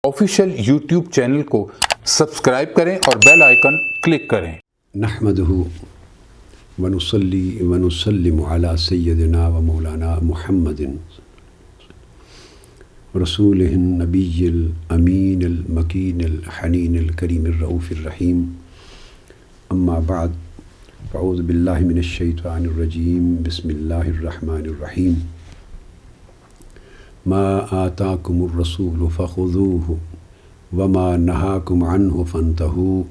Official YouTube channel کو subscribe کریں اور بیل آئیکن کلک کریں۔ نحمدہ ونصلی ونسلم علی سیدنا و مولانا محمد رسولہ النبی الامین المکین الحنین الکریم الرؤوف الرحیم، اما بعد فاعوذ باللہ من الشیطان الرجیم، بسم اللہ الرحمن الرحیم۔ ما آتاکم الرسول فخذوہ وما نہاکم عنہ فانتہوا،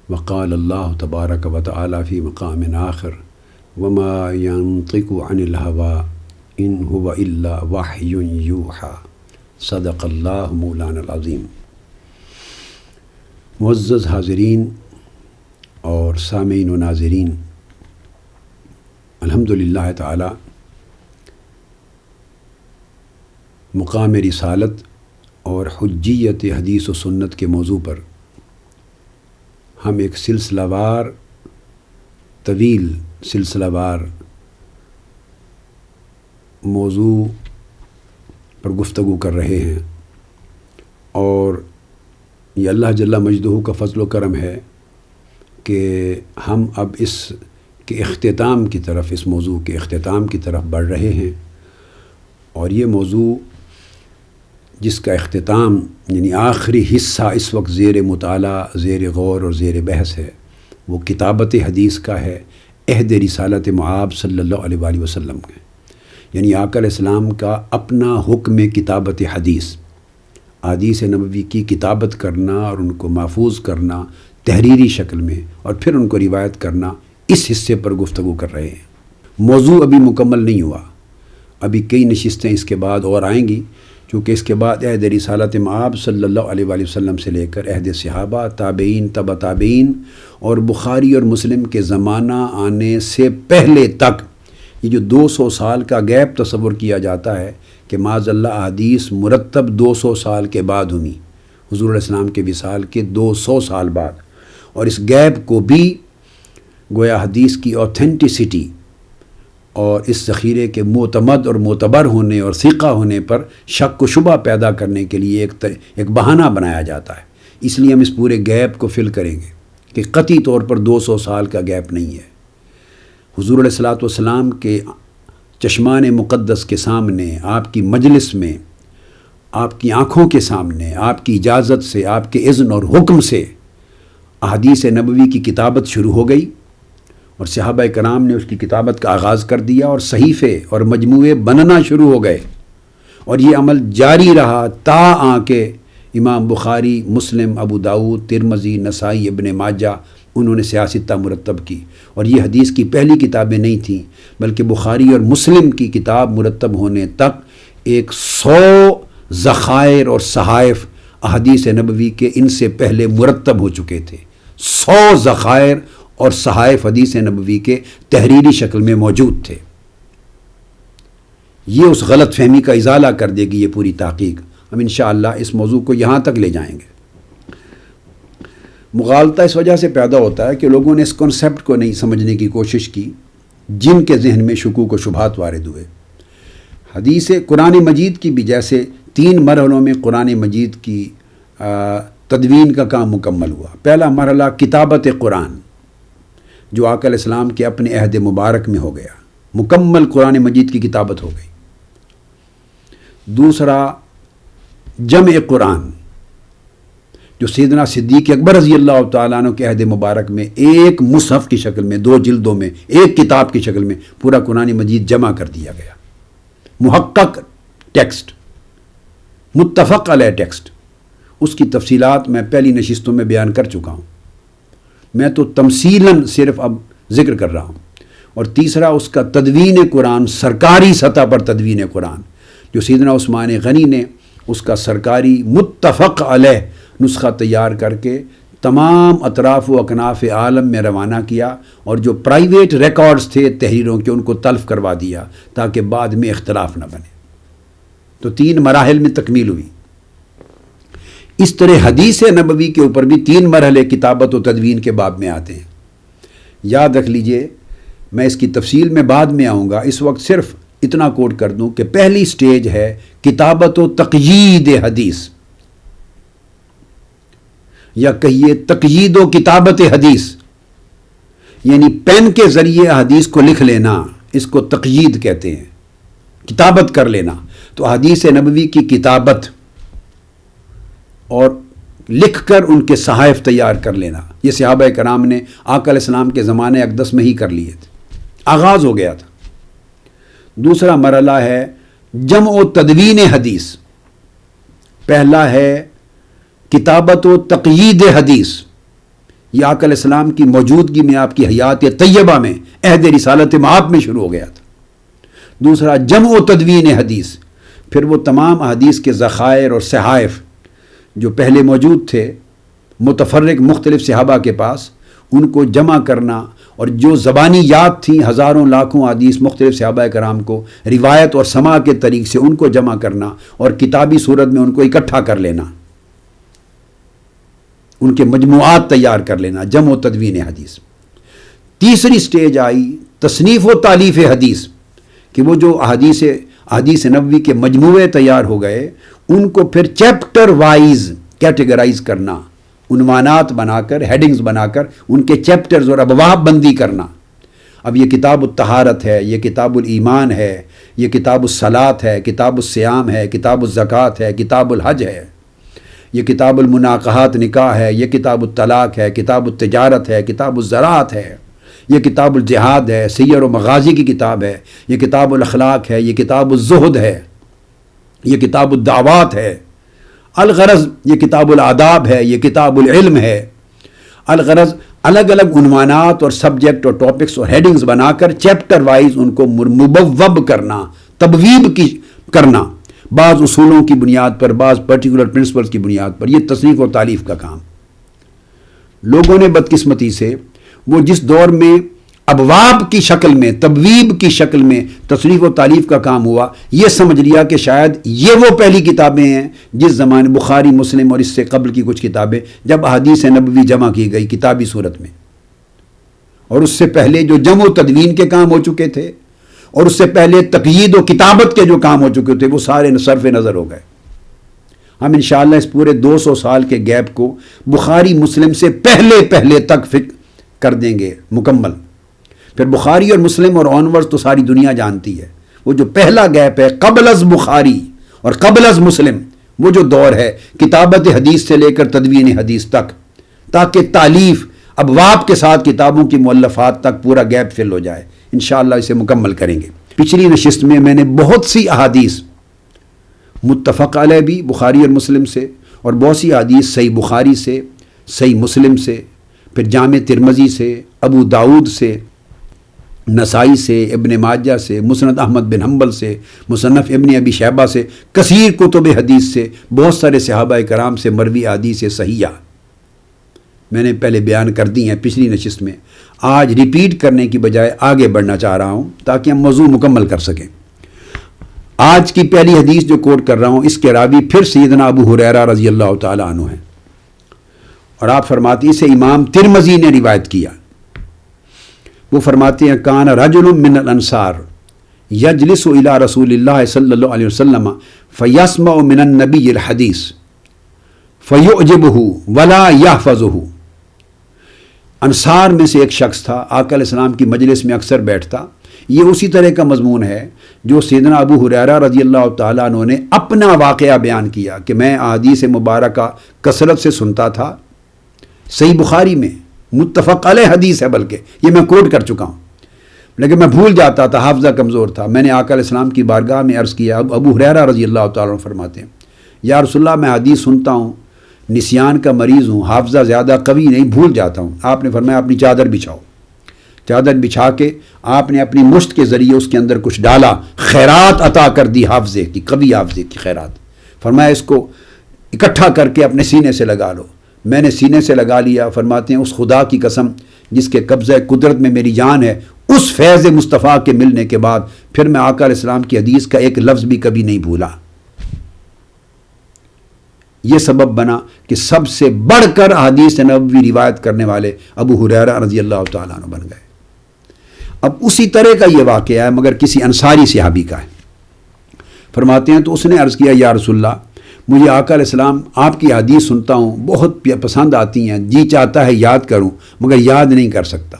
وقال اللہ تبارک و تعالی فی مقام آخر وما ينطق عن الهوى ان هو الا وحی یوحی، صدق اللہ مولانا العظیم۔ معزز حاضرین اور سامعین و ناظرین، الحمدللہ تعالی مقام رسالت اور حجیت حدیث و سنت کے موضوع پر ہم ایک سلسلہ وار طویل سلسلہ وار موضوع پر گفتگو کر رہے ہیں، اور یہ اللہ جل مجدہ کا فضل و کرم ہے کہ ہم اب اس کے اختتام کی طرف، اس موضوع کے اختتام کی طرف بڑھ رہے ہیں، اور یہ موضوع جس کا اختتام یعنی آخری حصہ اس وقت زیر مطالعہ، زیر غور اور زیر بحث ہے، وہ کتابت حدیث کا ہے، عہد رسالت مآب صلی اللہ علیہ وآلہ وسلم کا، یعنی آقا علیہ السلام کا اپنا حکم کتابت حدیث، احادیث نبوی کی کتابت کرنا اور ان کو محفوظ کرنا تحریری شکل میں، اور پھر ان کو روایت کرنا، اس حصے پر گفتگو کر رہے ہیں۔ موضوع ابھی مکمل نہیں ہوا، ابھی کئی نشستیں اس کے بعد اور آئیں گی، چونکہ اس کے بعد عہد رسالت مآب صلی اللہ علیہ وآلہ وسلم سے لے کر عہد صحابہ، تابعین، تبع تابعین اور بخاری اور مسلم کے زمانہ آنے سے پہلے تک، یہ جو 200 سال کا گیپ تصور کیا جاتا ہے کہ معاذ اللہ احادیث مرتب 200 سال کے بعد ہوئی، حضور علیہ السلام کے وصال کے 200 سال بعد، اور اس گیپ کو بھی گویا حدیث کی اوتھینٹسٹی اور اس ذخیرے کے معتمد اور معتبر ہونے اور ثقہ ہونے پر شک و شبہ پیدا کرنے کے لیے ایک بہانہ بنایا جاتا ہے۔ اس لیے ہم اس پورے گیپ کو فل کریں گے کہ قطعی طور پر 200 سال کا گیپ نہیں ہے۔ حضور علیہ الصلوۃ والسلام کے چشمان مقدس کے سامنے، آپ کی مجلس میں، آپ کی آنکھوں کے سامنے، آپ کی اجازت سے، آپ کے اذن اور حکم سے احادیث نبوی کی کتابت شروع ہو گئی، اور صحابہ کرام نے اس کی کتابت کا آغاز کر دیا، اور صحیفے اور مجموعے بننا شروع ہو گئے، اور یہ عمل جاری رہا تا آنکہ امام بخاری، مسلم، ابو داؤد، ترمذی، نسائی، ابن ماجہ انہوں نے سیاستہ مرتب کی، اور یہ حدیث کی پہلی کتابیں نہیں تھیں، بلکہ بخاری اور مسلم کی کتاب مرتب ہونے تک 100 ذخائر اور صحائف احادیث نبوی کے ان سے پہلے مرتب ہو چکے تھے۔ 100 ذخائر اور صحائف حدیث نبوی کے تحریری شکل میں موجود تھے۔ یہ اس غلط فہمی کا ازالہ کر دے گی یہ پوری تحقیق۔ ہم انشاءاللہ اس موضوع کو یہاں تک لے جائیں گے۔ مغالطہ اس وجہ سے پیدا ہوتا ہے کہ لوگوں نے اس کنسیپٹ کو نہیں سمجھنے کی کوشش کی، جن کے ذہن میں شکوک و شبہات وارد ہوئے۔ حدیث قرآن مجید کی بھی جیسے 3 مرحلوں میں قرآن مجید کی تدوین کا کام مکمل ہوا۔ پہلا مرحلہ کتابت قرآن، جو آقا علیہ السلام کے اپنے عہد مبارک میں ہو گیا، مکمل قرآن مجید کی کتابت ہو گئی۔ دوسرا جمع قرآن، جو سیدنا صدیق اکبر رضی اللہ تعالیٰ عنہ کے عہد مبارک میں ایک مصحف کی شکل میں، 2 جلدوں میں، ایک کتاب کی شکل میں پورا قرآن مجید جمع کر دیا گیا، محقق ٹیکسٹ، متفق علیہ ٹیکسٹ۔ اس کی تفصیلات میں پہلی نشستوں میں بیان کر چکا ہوں، میں تو تمثیلاً صرف اب ذکر کر رہا ہوں۔ اور تیسرا اس کا تدوین قرآن، سرکاری سطح پر تدوین قرآن، جو سیدنا عثمان غنی نے اس کا سرکاری متفق علیہ نسخہ تیار کر کے تمام اطراف و اکناف عالم میں روانہ کیا، اور جو پرائیویٹ ریکارڈز تھے تحریروں کے ان کو تلف کروا دیا تاکہ بعد میں اختلاف نہ بنے۔ تو 3 مراحل میں تکمیل ہوئی۔ اس طرح حدیث نبوی کے اوپر بھی 3 مرحلے کتابت و تدوین کے باب میں آتے ہیں۔ یاد رکھ لیجئے، میں اس کی تفصیل میں بعد میں آؤں گا، اس وقت صرف اتنا کوٹ کر دوں کہ پہلی سٹیج ہے کتابت و تقیید حدیث، یا کہیے تقیید و کتابت حدیث، یعنی پین کے ذریعے حدیث کو لکھ لینا، اس کو تقیید کہتے ہیں، کتابت کر لینا۔ تو حدیث نبوی کی کتابت اور لکھ کر ان کے صحائف تیار کر لینا، یہ صحابہ کرام نے آقا علیہ السلام کے زمانے اقدس میں ہی کر لیے تھے، آغاز ہو گیا تھا۔ دوسرا مرحلہ ہے جمع و تدوین حدیث، پہلا ہے کتابت و تقیید حدیث، یہ آقا علیہ السلام کی موجودگی میں، آپ کی حیات طیبہ میں، عہد رسالت مآب میں شروع ہو گیا تھا۔ دوسرا جمع و تدوین حدیث، پھر وہ تمام حدیث کے ذخائر اور صحائف جو پہلے موجود تھے متفرق مختلف صحابہ کے پاس، ان کو جمع کرنا، اور جو زبانی یاد تھیں ہزاروں لاکھوں حدیث مختلف صحابہ کرام کو روایت اور سماع کے طریق سے ان کو جمع کرنا اور کتابی صورت میں ان کو اکٹھا کر لینا، ان کے مجموعات تیار کر لینا، جمع و تدوین حدیث۔ تیسری سٹیج آئی تصنیف و تالیف حدیث، کہ وہ جو حدیث نبوی کے مجموعے تیار ہو گئے ان کو پھر چیپٹر وائز کیٹیگرائز کرنا، عنوانات بنا کر، ہیڈنگز بنا کر ان کے چیپٹرز اور ابواب بندی کرنا۔ اب یہ کتاب الطہارت ہے، یہ کتاب الایمان ہے، یہ کتاب الصلاۃ ہے، کتاب الصیام ہے، کتاب الزکوٰۃ ہے، کتاب الحج ہے، یہ کتاب المناقحات نکاح ہے، یہ کتاب الطلاق ہے، کتاب التجارت ہے، کتاب الزراعت ہے، یہ کتاب الجہاد ہے، سیر و مغازی کی کتاب ہے، یہ کتاب الاخلاق ہے، یہ کتاب الزہد ہے، یہ کتاب الدعوات ہے، الغرض یہ کتاب الآداب ہے، یہ کتاب العلم ہے۔ الغرض الگ الگ عنوانات اور سبجیکٹ اور ٹاپکس اور ہیڈنگز بنا کر چیپٹر وائز ان کو مبوب کرنا، تبویب کی کرنا، بعض اصولوں کی بنیاد پر، بعض پرٹیکولر پرنسپلز کی بنیاد پر، یہ تصنیف و تالیف کا کام۔ لوگوں نے بدقسمتی سے وہ جس دور میں ابواب کی شکل میں، تبویب کی شکل میں تصنیف و تالیف کا کام ہوا، یہ سمجھ لیا کہ شاید یہ وہ پہلی کتابیں ہیں جس زمانے بخاری، مسلم اور اس سے قبل کی کچھ کتابیں جب احادیث نبوی جمع کی گئی کتابی صورت میں، اور اس سے پہلے جو جمع و تدوین کے کام ہو چکے تھے اور اس سے پہلے تقیید و کتابت کے جو کام ہو چکے تھے وہ سارے صرف نظر ہو گئے۔ ہم انشاءاللہ اس پورے 200 سال کے گیپ کو بخاری مسلم سے پہلے تک کر دیں گے مکمل۔ پھر بخاری اور مسلم اور آنورز تو ساری دنیا جانتی ہے، وہ جو پہلا گیپ ہے قبل از بخاری اور قبل از مسلم، وہ جو دور ہے کتابت حدیث سے لے کر تدوین حدیث تک، تاکہ تالیف ابواب کے ساتھ کتابوں کی مؤلفات تک پورا گیپ فل ہو جائے، انشاءاللہ اسے مکمل کریں گے۔ پچھلی نشست میں میں نے بہت سی احادیث متفق علیہ بھی بخاری اور مسلم سے، اور بہت سی احادیث صحیح بخاری سے، صحیح مسلم سے، پھر جامع ترمذی سے، ابو داؤد سے، نسائی سے، ابن ماجہ سے، مسند احمد بن حنبل سے، مصنف ابن ابی شیبہ سے، کثیر کتب حدیث سے، بہت سارے صحابہ کرام سے مروی احادیث صحیحہ میں نے پہلے بیان کر دی ہیں پچھلی نشست میں۔ آج ریپیٹ کرنے کی بجائے آگے بڑھنا چاہ رہا ہوں تاکہ ہم موضوع مکمل کر سکیں۔ آج کی پہلی حدیث جو کوٹ کر رہا ہوں اس کے راوی پھر سیدنا ابو ہریرہ رضی اللہ تعالیٰ عنہ ہیں، اور آپ فرماتے ہیں اسے امام ترمذی نے روایت کیا۔ وہ فرماتے ہیں کان رجل من الانصار یجلس الی رسول اللہ صلی اللہ علیہ وسلم فیسمع من النبی الحدیث فیعجبہ ولا یحفظہ۔ انصار میں سے ایک شخص تھا، آقا علیہ السلام کی مجلس میں اکثر بیٹھتا۔ یہ اسی طرح کا مضمون ہے جو سیدنا ابو ہریرہ رضی اللہ تعالیٰ عنہ نے اپنا واقعہ بیان کیا کہ میں احادیث مبارکہ کثرت سے سنتا تھا، صحیح بخاری میں متفق علیہ حدیث ہے، بلکہ یہ میں کوٹ کر چکا ہوں، لیکن میں بھول جاتا تھا، حافظہ کمزور تھا۔ میں نے آقا علیہ السلام کی بارگاہ میں عرض کیا، ابو ہریرہ رضی اللہ تعالیٰ عنہ فرماتے ہیں یا رسول اللہ میں حدیث سنتا ہوں، نسیان کا مریض ہوں، حافظہ زیادہ قوی نہیں، بھول جاتا ہوں۔ آپ نے فرمایا اپنی چادر بچھاؤ۔ چادر بچھا کے آپ نے اپنی مشت کے ذریعے اس کے اندر کچھ ڈالا، خیرات عطا کر دی، حافظے کی، قوی حافظے کی خیرات۔ فرمایا اس کو اکٹھا کر کے اپنے سینے سے لگا لو۔ میں نے سینے سے لگا لیا۔ فرماتے ہیں اس خدا کی قسم جس کے قبضہ قدرت میں میری جان ہے، اس فیض مصطفیٰ کے ملنے کے بعد پھر میں آقا علیہ السلام کی حدیث کا ایک لفظ بھی کبھی نہیں بھولا۔ یہ سبب بنا کہ سب سے بڑھ کر حدیث نبوی روایت کرنے والے ابو ہریرہ رضی اللہ تعالیٰ عنہ بن گئے۔ اب اسی طرح کا یہ واقعہ ہے مگر کسی انصاری صحابی کا ہے۔ فرماتے ہیں تو اس نے عرض کیا یا رسول اللہ مجھے آقا علیہ السلام آپ کی حدیث سنتا ہوں، بہت پسند آتی ہیں، جی چاہتا ہے یاد کروں مگر یاد نہیں کر سکتا۔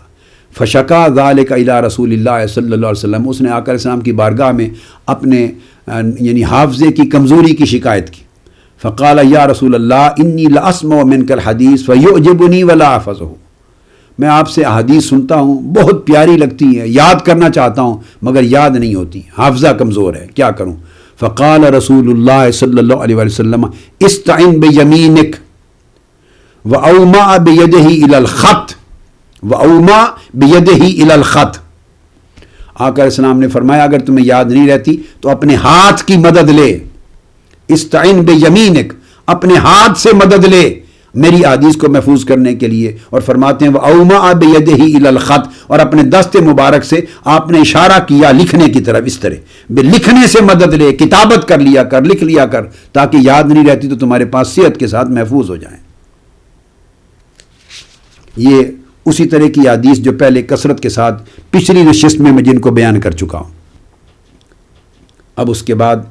فشکا ذالک الی رسول اللہ صلی اللہ علیہ وسلم، اس نے آقا علیہ السلام کی بارگاہ میں اپنے یعنی حافظے کی کمزوری کی شکایت کی۔ فقال یا رسول اللہ انی لاسمع منک الحدیث فیعجبنی ولا احفظہ، میں آپ سے احادیث سنتا ہوں، بہت پیاری لگتی ہیں، یاد کرنا چاہتا ہوں مگر یاد نہیں ہوتی، حافظہ کمزور ہے، کیا کروں؟ فقال رسول اللہ صلی اللہ علیہ وسلم استعن بیمینک واومع بیدہ الی الخط واومع بیدہ الی الخط۔ آقا علیہ السلام نے فرمایا اگر تمہیں یاد نہیں رہتی تو اپنے ہاتھ کی مدد لے، استعن بیمینک، اپنے ہاتھ سے مدد لے میری حدیث کو محفوظ کرنے کے لیے۔ اور فرماتے ہیں وَأَوْمَعَ بِيَدِهِ إِلَى الْخَطِّ، اور اپنے دست مبارک سے آپ نے اشارہ کیا لکھنے کی طرف، اس طرح لکھنے سے مدد لے، کتابت کر لیا کر، لکھ لیا کر، تاکہ یاد نہیں رہتی تو تمہارے پاس صحت کے ساتھ محفوظ ہو جائیں۔ یہ اسی طرح کی حدیث جو پہلے کثرت کے ساتھ پچھلی نشست میں جن کو بیان کر چکا ہوں۔ اب اس کے بعد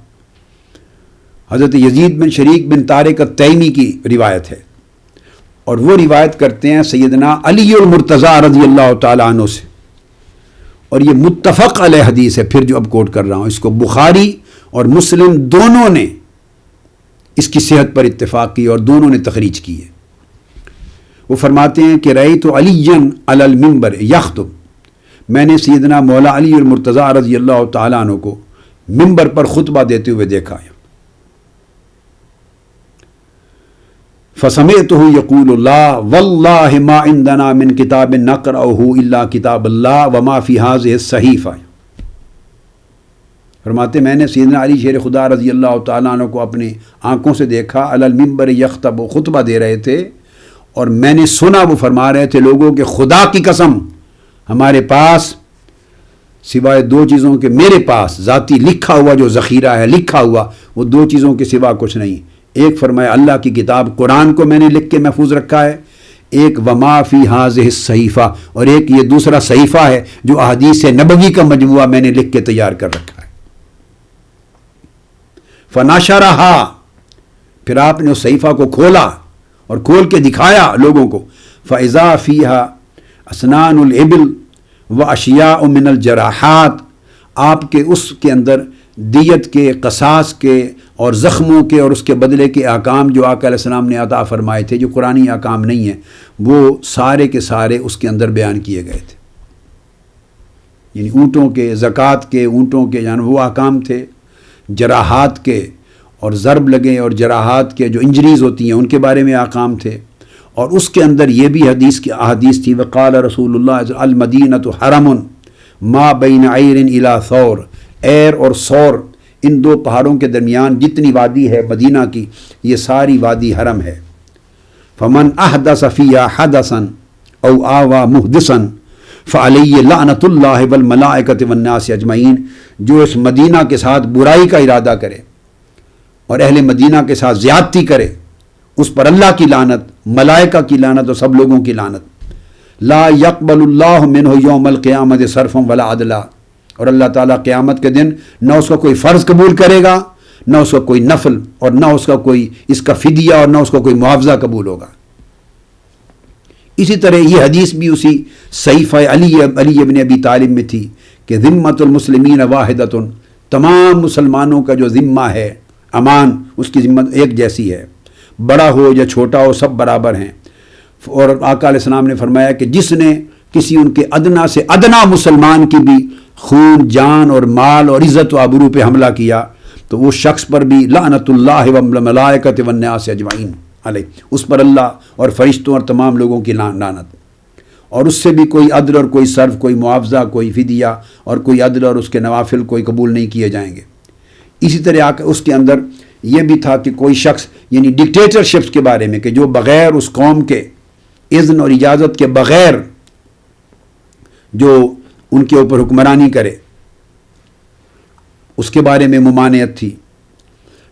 حضرت یزید بن شریک بن طارق التیمی کی روایت ہے، اور وہ روایت کرتے ہیں سیدنا علی المرتضیٰ رضی اللہ تعالیٰ عنہ سے، اور یہ متفق علیہ حدیث ہے، پھر جو اب کوٹ کر رہا ہوں، اس کو بخاری اور مسلم دونوں نے اس کی صحت پر اتفاق کی اور دونوں نے تخریج کی ہے۔ وہ فرماتے ہیں کہ رأیت علی علی المنبر یخطب، میں نے سیدنا مولا علی المرتضیٰ رضی اللہ تعالیٰ عنہ کو منبر پر خطبہ دیتے ہوئے دیکھا ہے۔ فسمعته يقول الله والله ما عندنا من كتاب نقرأه الا كتاب الله وما في هذه الصحيفة۔ فرماتے میں نے سیدنا علی شیر خدا رضی اللہ تعالیٰ عنہ کو اپنی آنکھوں سے دیکھا، علی المنبر یخطب، وہ خطبہ دے رہے تھے، اور میں نے سنا وہ فرما رہے تھے لوگوں کہ خدا کی قسم ہمارے پاس سوائے دو چیزوں کے، میرے پاس ذاتی لکھا ہوا جو ذخیرہ ہے، لکھا ہوا وہ دو چیزوں کے سوا کچھ نہیں۔ ایک فرمایا اللہ کی کتاب قرآن کو میں نے لکھ کے محفوظ رکھا ہے، ایک وما فی ہذہ الصحیفہ، اور ایک یہ دوسرا صحیفہ ہے جو احادیث نبوی کا مجموعہ میں نے لکھ کے تیار کر رکھا ہے۔ فنشرہا، پھر آپ نے اس صحیفہ کو کھولا اور کھول کے دکھایا لوگوں کو، فاذا فیہا اسنان الابل واشیاء من الجراحات، آپ کے اس کے اندر دیت کے، قصاص کے اور زخموں کے اور اس کے بدلے کے احکام جو آقا علیہ السلام نے عطا فرمائے تھے، جو قرآنی احکام نہیں ہیں، وہ سارے کے سارے اس کے اندر بیان کیے گئے تھے۔ یعنی اونٹوں کے، زکوٰۃ کے، اونٹوں کے یعنی وہ احکام تھے، جراحات کے اور ضرب لگے اور جراحات کے جو انجریز ہوتی ہیں ان کے بارے میں احکام تھے، اور اس کے اندر یہ بھی حدیث کی احادیث تھی، وقال رسول اللہ المدینۃ حرم ما بین عیر الی ثور، عیر اور ثور ان دو پہاڑوں کے درمیان جتنی وادی ہے مدینہ کی، یہ ساری وادی حرم ہے۔ فمن احدث فیہا حدثا او آوى محدثا فعلیہ لعنۃ اللہ والملائکۃ والناس اجمعین، جو اس مدینہ کے ساتھ برائی کا ارادہ کرے اور اہل مدینہ کے ساتھ زیادتی کرے، اس پر اللہ کی لعنت، ملائکہ کی لعنت اور سب لوگوں کی لعنت۔ لا يقبل اللہ منہ یوم القیامت صرفا ولا عدلا، اور اللہ تعالیٰ قیامت کے دن نہ اس کا کوئی فرض قبول کرے گا، نہ اس کا کوئی نفل، اور نہ اس کا کوئی اس کا فدیہ، اور نہ اس کا کوئی معاوضہ قبول ہوگا۔ اسی طرح یہ حدیث بھی اسی صحیفہ علی ابن ابی طالب میں تھی کہ ذمۃ المسلمین واحدۃ، تمام مسلمانوں کا جو ذمہ ہے، امان، اس کی ذمت ایک جیسی ہے، بڑا ہو یا چھوٹا ہو سب برابر ہیں۔ اور آقا علیہ السلام نے فرمایا کہ جس نے کسی ان کے ادنا سے ادنا مسلمان کی بھی خون، جان اور مال اور عزت و آبرو پہ حملہ کیا تو وہ شخص پر بھی لعنت اللہ والملائکۃ والناس اجمعین علیہ، اس پر اللہ اور فرشتوں اور تمام لوگوں کی لعنت، اور اس سے بھی کوئی عدل اور کوئی صرف، کوئی معاوضہ، کوئی فدیہ اور کوئی عدل اور اس کے نوافل کوئی قبول نہیں کیے جائیں گے۔ اسی طرح اس کے اندر یہ بھی تھا کہ کوئی شخص یعنی ڈکٹیٹرشپس کے بارے میں کہ جو بغیر اس قوم کے اذن اور اجازت کے بغیر جو ان کے اوپر حکمرانی کرے، اس کے بارے میں ممانعت تھی۔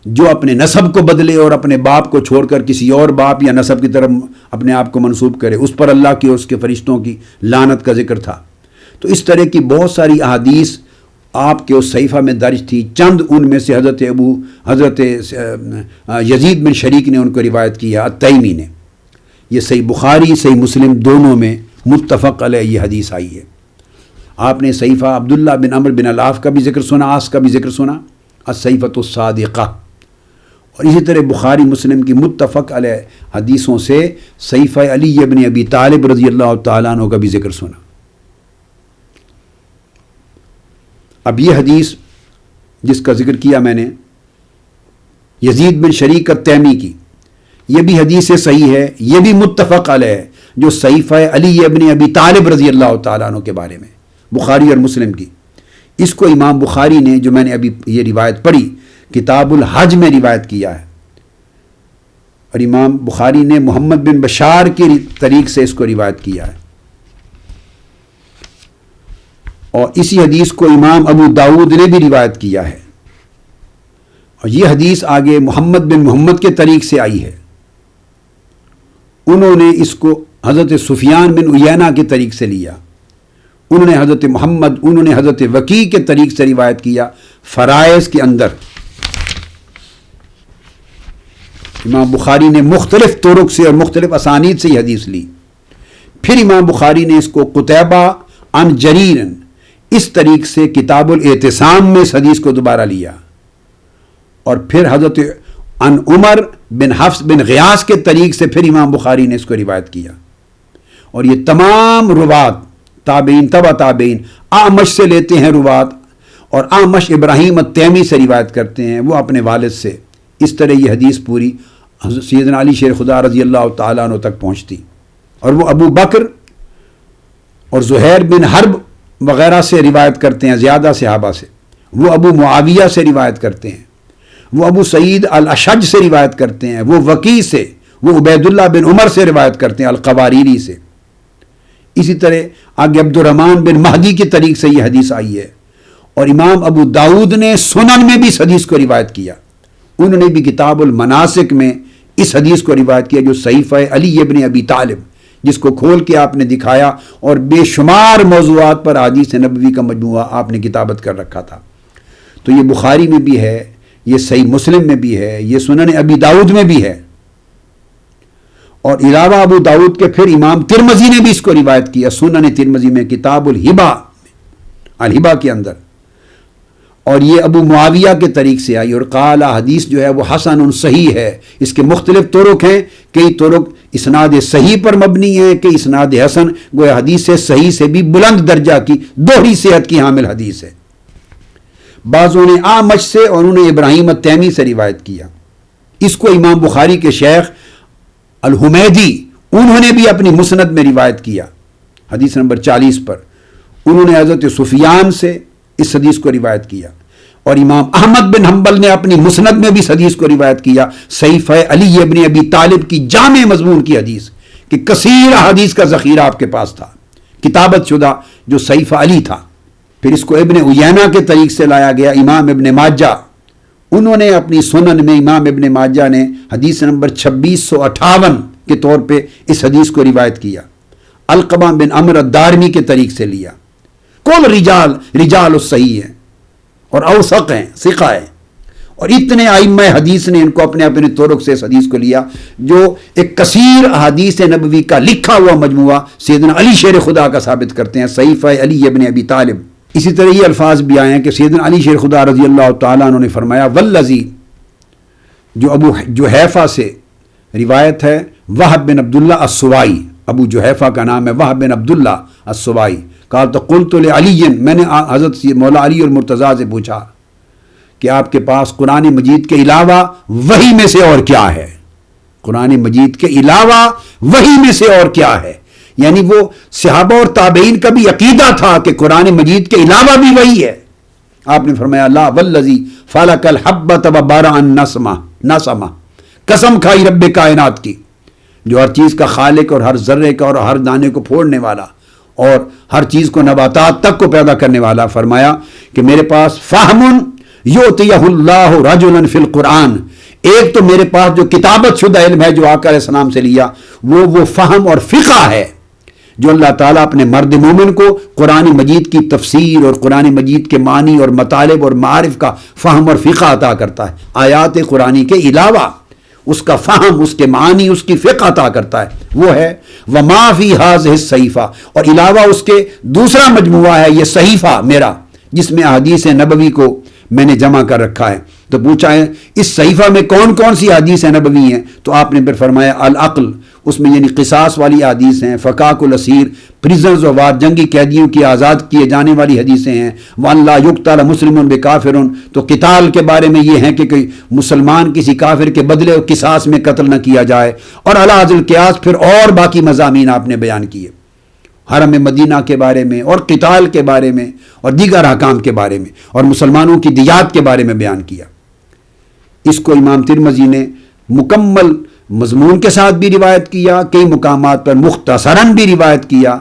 جو اپنے نسب کو بدلے اور اپنے باپ کو چھوڑ کر کسی اور باپ یا نسب کی طرف اپنے آپ کو منسوب کرے، اس پر اللہ کی اور اس کے فرشتوں کی لعنت کا ذکر تھا۔ تو اس طرح کی بہت ساری احادیث آپ کے اس صحیفہ میں درج تھی، چند ان میں سے حضرت یزید بن شریک نے ان کو روایت کی ہے، التیمی نے۔ یہ صحیح بخاری صحیح مسلم دونوں میں متفق علیہ یہ حدیث آئی ہے۔ آپ نے صحیفہ عبداللہ بن عمرو بن العاص کا بھی ذکر سنا، آس کا بھی ذکر سنا، الصحیفۃ الصادقہ، اور اسی طرح بخاری مسلم کی متفق علیہ حدیثوں سے صحیفہ علی ابن ابی طالب رضی اللہ تعالیٰ عنہ کا بھی ذکر سنا۔ اب یہ حدیث جس کا ذکر کیا میں نے یزید بن شریک التیمی کی، یہ بھی حدیث صحیح ہے، یہ بھی متفق علیہ ہے، جو صحیفہ علی ابن ابی طالب رضی اللہ تعالیٰ عنہ کے بارے میں بخاری اور مسلم کی، اس کو امام بخاری نے، جو میں نے ابھی یہ روایت پڑھی، کتاب الحج میں روایت کیا ہے، اور امام بخاری نے محمد بن بشار کی طریق سے اس کو روایت کیا ہے، اور اسی حدیث کو امام ابو داود نے بھی روایت کیا ہے، اور یہ حدیث آگے محمد بن محمد کے طریق سے آئی ہے، انہوں نے اس کو حضرت سفیان بن عیینہ کے طریق سے لیا، انہوں نے حضرت وکیع کے طریق سے روایت کیا فرائض کے اندر۔ امام بخاری نے مختلف طرق سے اور مختلف اسانید سے یہ حدیث لی، پھر امام بخاری نے اس کو قتیبہ عن جریر اس طریق سے کتاب الاعتصام میں اس حدیث کو دوبارہ لیا، اور پھر حضرت عن عمر بن حفص بن غیاث کے طریق سے پھر امام بخاری نے اس کو روایت کیا، اور یہ تمام روات تابعین تبع تابعین اعمش سے لیتے ہیں روات، اور اعمش ابراہیم التیمی سے روایت کرتے ہیں، وہ اپنے والد سے۔ اس طرح یہ حدیث پوری سیدنا علی شیر خدا رضی اللہ تعالیٰ عنہ تک پہنچتی، اور وہ ابو بکر اور زہیر بن حرب وغیرہ سے روایت کرتے ہیں، زیادہ صحابہ سے، وہ ابو معاویہ سے روایت کرتے ہیں، وہ ابو سعید الاشج سے روایت کرتے ہیں، وہ وکیع سے، وہ عبید اللہ بن عمر سے روایت کرتے ہیں القواریری سے۔ اسی طرح آگے عبد الرحمن بن مہدی کی طریق سے یہ حدیث آئی ہے، اور امام ابو داود نے سنن میں بھی اس حدیث کو روایت کیا، انہوں نے بھی کتاب المناسک میں اس حدیث کو روایت کیا، جو صحیفہ علی ابن ابی طالب، جس کو کھول کے آپ نے دکھایا، اور بے شمار موضوعات پر احادیث نبوی کا مجموعہ آپ نے کتابت کر رکھا تھا۔ تو یہ بخاری میں بھی ہے، یہ صحیح مسلم میں بھی ہے، یہ سنن ابی داود میں بھی ہے، اور علاوہ ابو داود کے پھر امام ترمذی نے بھی اس کو روایت کیا سنن ترمذی میں کتاب الہبہ کے اندر، اور یہ ابو معاویہ کے طریق سے آئی، اور قال حدیث جو ہے وہ حسن صحیح ہے، اس کے مختلف طرق ہیں، کئی طرق اسناد صحیح پر مبنی ہیں، کئی اسناد حسن، گویا حدیث سے صحیح سے بھی بلند درجہ کی دوہری صحت کی حامل حدیث ہے۔ بعضوں نے اعمش سے اور انہوں نے ابراہیم التیمی سے روایت کیا، اس کو امام بخاری کے شیخ الحمیدی انہوں نے بھی اپنی مسند میں روایت کیا، حدیث نمبر 40 پر، انہوں نے حضرت سفیان سے اس حدیث کو روایت کیا، اور امام احمد بن حنبل نے اپنی مسند میں بھی اس حدیث کو روایت کیا، صحیفہ علی ابن ابی طالب کی جامع مضمون کی حدیث، کہ کثیر حدیث کا ذخیرہ آپ کے پاس تھا، کتابت شدہ جو صحیفہ علی تھا۔ پھر اس کو ابن عیینہ کے طریق سے لایا گیا، امام ابن ماجہ انہوں نے اپنی سنن میں، امام ابن ماجہ نے حدیث نمبر 2658 کے طور پہ اس حدیث کو روایت کیا، علقمہ بن عمرو الدارمی کے طریق سے لیا، کل رجال الصحیح ہیں اور اوثق ہیں، ثقہ ہیں، اور اتنے ائمہ حدیث نے ان کو اپنے اپنے طرق سے اس حدیث کو لیا، جو ایک کثیر احادیث نبوی کا لکھا ہوا مجموعہ سیدنا علی شیر خدا کا ثابت کرتے ہیں، صحیفہ علی ابن ابی طالب۔ اسی طرح یہ الفاظ بھی آئے ہیں کہ سیدنا علی شیر خدا رضی اللہ تعالیٰ عنہ نے فرمایا، والذی، جو ابو جحیفہ سے روایت ہے، وہب بن عبداللہ السوائی، ابو جحیفہ کا نام ہے وہب بن عبداللہ السوائی، قال تو قلت لعلی، میں نے حضرت مولا علی اور مرتضیٰ سے پوچھا کہ آپ کے پاس قرآن مجید کے علاوہ وحی میں سے اور کیا ہے، قرآن مجید کے علاوہ وحی میں سے اور کیا ہے، یعنی وہ صحابہ اور تابعین کا بھی عقیدہ تھا کہ قرآن مجید کے علاوہ بھی وحی ہے۔ آپ نے فرمایا، لا والذی فلق الحبۃ وبرأ النسمہ، قسم کھائی رب کائنات کی، جو ہر چیز کا خالق اور ہر ذرے کا اور ہر دانے کو پھوڑنے والا اور ہر چیز کو نباتات تک کو پیدا کرنے والا، فرمایا کہ میرے پاس فہم یؤتیہ اللہ رجلا فی القرآن، ایک تو میرے پاس جو کتابت شدہ علم ہے جو آقا علیہ السلام سے لیا، وہ فہم اور فقہ ہے جو اللہ تعالیٰ اپنے مرد مومن کو قرآن مجید کی تفسیر اور قرآن مجید کے معنی اور مطالب اور معارف کا فہم اور فقہ عطا کرتا ہے. آیات قرآنی کے علاوہ اس کا فہم، اس کے معنی، اس کی فقہ عطا کرتا ہے. وہ ہے وما فی ہذہ الصحیفہ، اور علاوہ اس کے دوسرا مجموعہ ہے یہ صحیفہ میرا، جس میں احادیث نبوی کو میں نے جمع کر رکھا ہے. تو پوچھا ہے اس صحیفہ میں کون کون سی حدیث نبوی ہیں؟ تو آپ نے پھر فرمایا العقل، اس میں یعنی قصاص والی حدیث ہیں، فقاق الاسیر، پریزنز و وار، جنگی قیدیوں کی آزاد کیے جانے والی حدیثیں ہیں، وَأَنْ لَا يُقْتَلَ مُسْلِمٌ بِكَافِرٌ، تو قتال کے بارے میں یہ ہے کہ کوئی مسلمان کسی کافر کے بدلے اور قصاص میں قتل نہ کیا جائے، اور علی حاظ القیاس پھر اور باقی مضامین آپ نے بیان کیے حرم مدینہ کے بارے میں اور قتال کے بارے میں اور دیگر احکام کے بارے میں اور مسلمانوں کی دیات کے بارے میں بیان کیا. اس کو امام ترمذی نے مکمل مضمون کے ساتھ بھی روایت کیا، کئی مقامات پر مختصراً بھی روایت کیا.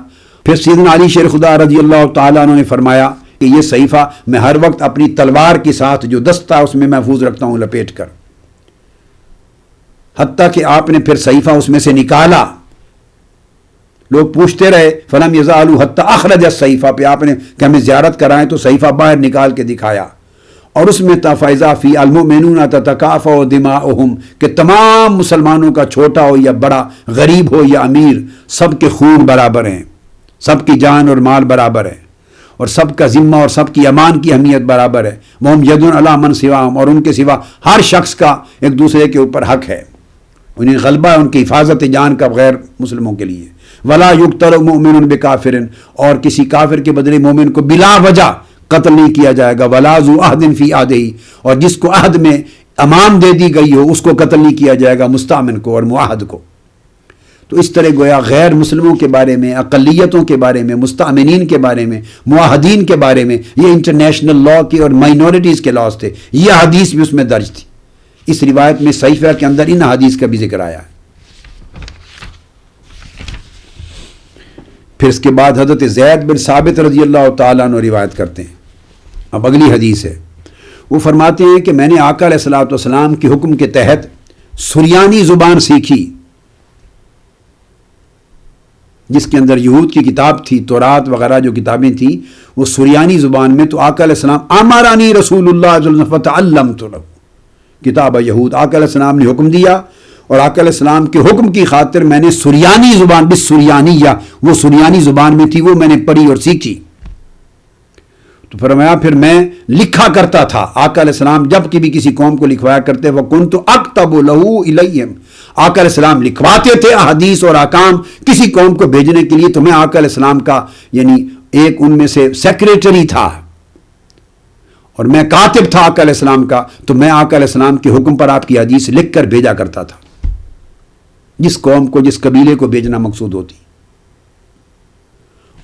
پھر سیدنا علی شیر خدا رضی اللہ تعالیٰ عنہ نے فرمایا کہ یہ صحیفہ میں ہر وقت اپنی تلوار کے ساتھ جو دستہ اس میں محفوظ رکھتا ہوں لپیٹ کر. حتیٰ کہ آپ نے پھر صحیفہ اس میں سے نکالا. لوگ پوچھتے رہے فلم یزالوا حتی اخرج الصحیفہ، پہ آپ نے کہ ہمیں زیارت کرائیں تو صحیفہ باہر نکال کے دکھایا، اور اس میں فَإِذَا فِي الْمُؤْمِنُونَ تَتَكَافَأُ دِمَاؤُهُم، کہ تمام مسلمانوں کا چھوٹا ہو یا بڑا، غریب ہو یا امیر، سب کے خون برابر ہیں، سب کی جان اور مال برابر ہے، اور سب کا ذمہ اور سب کی امان کی اہمیت برابر ہے. وَهُمْ يَدٌ عَلَىٰ مَنْ سِوَاهُمْ، اور ان کے سوا ہر شخص کا ایک دوسرے کے اوپر حق ہے، انہیں غلبہ ہے ان کی حفاظت جان کا غیر مسلموں کے لیے. وَلَا يُقْتَلُ مُؤْمِنٌ بِكَافِرٍ، اور کسی کافر کے بدلے مومن کو بلا وجہ قتل نہیں کیا جائے گا. وَلَا ذُو عَهْدٍ فِي عَهْدِهِ، اور جس کو عہد میں امان دے دی گئی ہو اس کو قتل نہیں کیا جائے گا، مستأمن کو اور معاہد کو. تو اس طرح گویا غیر مسلموں کے بارے میں، اقلیتوں کے بارے میں، مستأمنین کے بارے میں، معاہدین کے بارے میں، یہ انٹرنیشنل لا کے اور مائنورٹیز کے لاز تھے. یہ حدیث بھی اس میں درج تھی. اس روایت میں صحیفہ کے اندر ان حدیث کا بھی ذکر آیا ہے. پھر اس کے بعد حضرت زید بن ثابت رضی اللہ تعالیٰ عنہ روایت کرتے ہیں. اب اگلی حدیث ہے. وہ فرماتے ہیں کہ میں نے آقا علیہ الصلوۃ والسلام کے حکم کے تحت سریانی زبان سیکھی، جس کے اندر یہود کی کتاب تھی، تورات وغیرہ جو کتابیں تھیں وہ سریانی زبان میں. تو آقا علیہ السلام امرانی رسول اللہ صلی اللہ علیہ وسلم فتعلمت له، کتاب یہود، آقا علیہ السلام نے حکم دیا اور آقا علیہ السلام کے حکم کی خاطر میں نے سریانی زبان، بالسریانیہ، وہ سریانی زبان میں تھی، وہ میں نے پڑھی اور سیکھی. تو فرمایا پھر میں لکھا کرتا تھا. آقا علیہ السلام جب بھی کسی قوم کو لکھوایا کرتے وَكُنْتُ أَكْتَبُ لَهُ إِلَيْهِمْ، آقا علیہ السلام لکھواتے تھے احادیث اور احکام کسی قوم کو بھیجنے کے لیے. تو میں آقا علیہ السلام کا یعنی ایک ان میں سے سیکریٹری تھا اور میں کاتب تھا آقا علیہ السلام کا. تو میں آقا علیہ السلام کے حکم پر آپ کی حدیث لکھ کر بھیجا کرتا تھا، جس قوم کو، جس قبیلے کو بھیجنا مقصود ہوتی.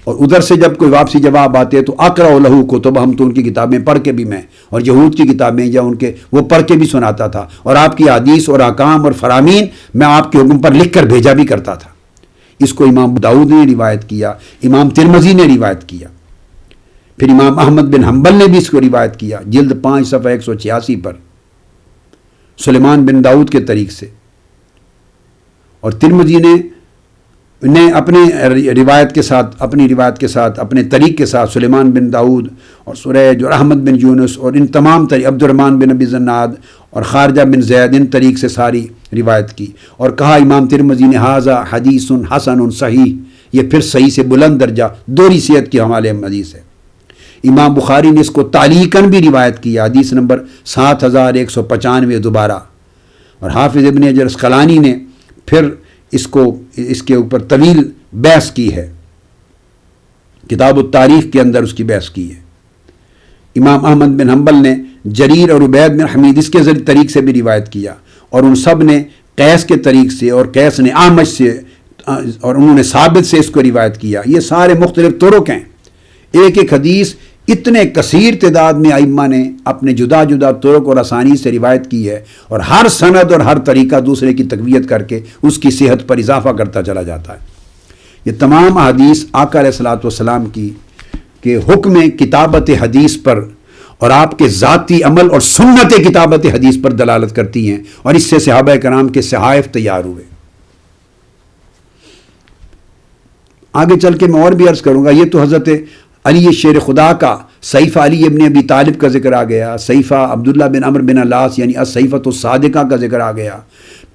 اور ادھر سے جب کوئی واپسی جواب آتے تو اقرأ لہ کتب، ہم تو ان کی کتابیں پڑھ کے بھی، میں اور یہود کی کتابیں یا ان کے وہ پڑھ کے بھی سناتا تھا، اور آپ کی حدیث اور احکام اور فرامین میں آپ کے حکم پر لکھ کر بھیجا بھی کرتا تھا. اس کو امام داؤد نے روایت کیا، امام ترمذی نے روایت کیا، پھر امام احمد بن حنبل نے بھی اس کو روایت کیا جلد 5 صفحہ 186 پر سلیمان بن داؤد کے طریق سے. اور ترمذی نے اپنے روایت کے ساتھ، اپنی روایت کے ساتھ، اپنے طریق کے ساتھ سلیمان بن داؤد اور سریج اور احمد بن یونس اور ان تمام عبد الرحمن بن ابی زناد اور خارجہ بن زید، ان طریق سے ساری روایت کی. اور کہا امام ترمذی نے ھذا حدیث حسن صحیح، یہ پھر صحیح سے بلند درجہ دوہری صحت کے حوالے حدیث ہے. امام بخاری نے اس کو تعلیقاً بھی روایت کیا، حدیث نمبر 7195 دوبارہ. اور حافظ ابن حجر اسقلانی نے پھر اس کے اوپر طویل بحث کی ہے، کتاب التاریخ کے اندر اس کی بحث کی ہے. امام احمد بن حنبل نے جریر اور عبید بن حمید اس کے طریق سے بھی روایت کیا، اور ان سب نے قیس کے طریق سے، اور قیس نے اعمش سے، اور انہوں نے ثابت سے اس کو روایت کیا. یہ سارے مختلف طرق ہیں. ایک ایک حدیث اتنے کثیر تعداد میں ائمہ نے اپنے جدا جدا طرق اور اسانی سے روایت کی ہے، اور ہر سند اور ہر طریقہ دوسرے کی تقویت کر کے اس کی صحت پر اضافہ کرتا چلا جاتا ہے. یہ تمام احادیث آقا علیہ الصلوۃ والسلام کی کہ حکم کتابت حدیث پر اور آپ کے ذاتی عمل اور سنت کتابت حدیث پر دلالت کرتی ہیں، اور اس سے صحابہ کرام کے صحائف تیار ہوئے. آگے چل کے میں اور بھی عرض کروں گا. یہ تو حضرت علی شیر خدا کا صحیفہ علی ابن ابی طالب کا ذکر آ گیا, صحیفہ عبداللہ بن عمرو بن العاص یعنی الصحیفۃ الصادقہ کا ذکر آ گیا.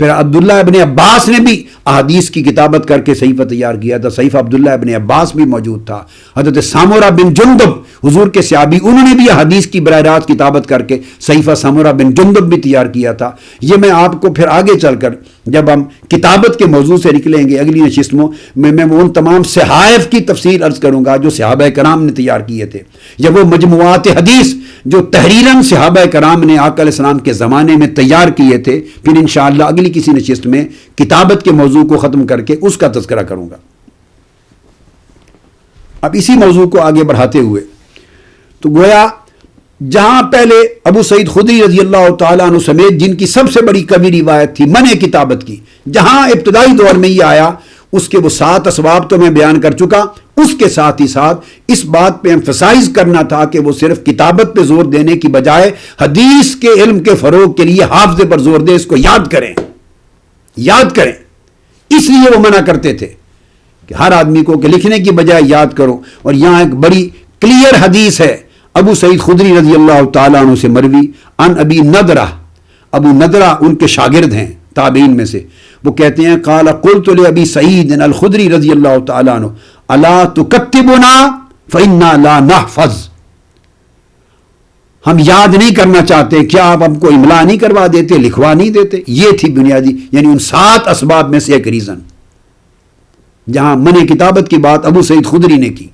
پھر عبداللہ ابن عباس نے بھی احادیث کی کتابت کر کے صحیفہ تیار کیا تھا, صحیفہ عبداللہ ابن عباس بھی موجود تھا. حضرت سامورہ بن جندب حضور کے صحابی, انہوں نے بھی احادیث کی براہ راست کتابت کر کے صحیفہ سامورہ بن جندب بھی تیار کیا تھا. یہ میں آپ کو پھر آگے چل کر جب ہم کتابت کے موضوع سے نکلیں گے اگلی نشستوں میں ان تمام صحائف کی تفصیل عرض کروں گا جو صحابہ کرام نے تیار کیے تھے, یا وہ مجموعات حدیث جو تحریراً صحابہ کرام نے آقا علیہ السلام کے زمانے میں تیار کیے تھے. پھر انشاءاللہ اگلی کسی نشست میں کتابت کے موضوع کو ختم کر کے اس کا تذکرہ کروں گا. اب اسی موضوع کو آگے بڑھاتے ہوئے تو گویا جہاں پہلے ابو سعید خدری رضی اللہ تعالیٰ عنہ سمیت جن کی سب سے بڑی کبھی روایت تھی منع کتابت کی, جہاں ابتدائی دور میں یہ آیا اس کے وہ 7 اسباب تو میں بیان کر چکا. اس کے ساتھ ہی ساتھ اس بات پہ ایمفسائز کرنا تھا کہ وہ صرف کتابت پہ زور دینے کی بجائے حدیث کے علم کے فروغ کے لیے حافظے پر زور دے, اس کو یاد کریں. اس لیے وہ منع کرتے تھے کہ ہر آدمی کو کہ لکھنے کی بجائے یاد کرو. اور یہاں ایک بڑی کلیئر حدیث ہے ابو سعید خدری رضی اللہ تعالیٰ عنہ سے مروی عن ابی نضرہ. ابو نضرہ ان کے شاگرد ہیں تابعین میں سے. وہ کہتے ہیں قال قلت لابی سعید الخدری رضی اللہ تعالیٰ عنہ الا تکتبنا فإنا لا نحفظ. ہم یاد نہیں کرنا چاہتے, کیا آپ ہم کو املا نہیں کروا دیتے, لکھوا نہیں دیتے؟ یہ تھی بنیادی یعنی ان 7 اسباب میں سے ایک ریزن جہاں منع کتابت کی بات ابو سعید خدری نے کی.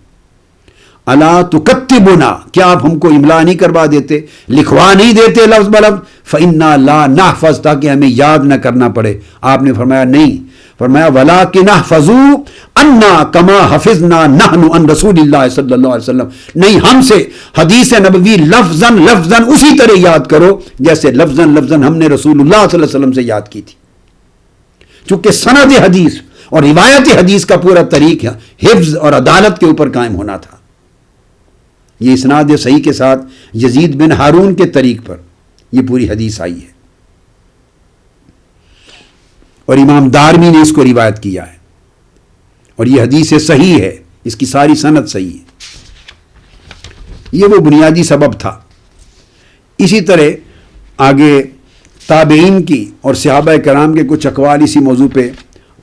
الا تکتبنا, کیا آپ ہم کو املا نہیں کروا دیتے, لکھوا نہیں دیتے لفظ بلفظ, فإنا لا نحفظ, تاکہ ہمیں یاد نہ کرنا پڑے. آپ نے فرمایا نہیں, فرمایا ولکن احفظوا انا کما حفظنا نحن عن رسول اللہ صلی اللہ علیہ وسلم. نہیں, ہم سے حدیث نبوی لفظاً لفظاً اسی طرح یاد کرو جیسے لفظاً لفظاً ہم نے رسول اللہ صلی اللہ علیہ وسلم سے یاد کی تھی. چونکہ سند حدیث اور روایت حدیث کا پورا طریق ہے حفظ اور عدالت کے اوپر قائم ہونا تھا. یہ اسناد صحیح کے ساتھ یزید بن ہارون کے طریق پر یہ پوری حدیث آئی ہے, اور امام دارمی نے اس کو روایت کیا ہے, اور یہ حدیث صحیح ہے, اس کی ساری سند صحیح ہے. یہ وہ بنیادی سبب تھا. اسی طرح آگے تابعین کی اور صحابہ کرام کے کچھ اقوال اسی موضوع پہ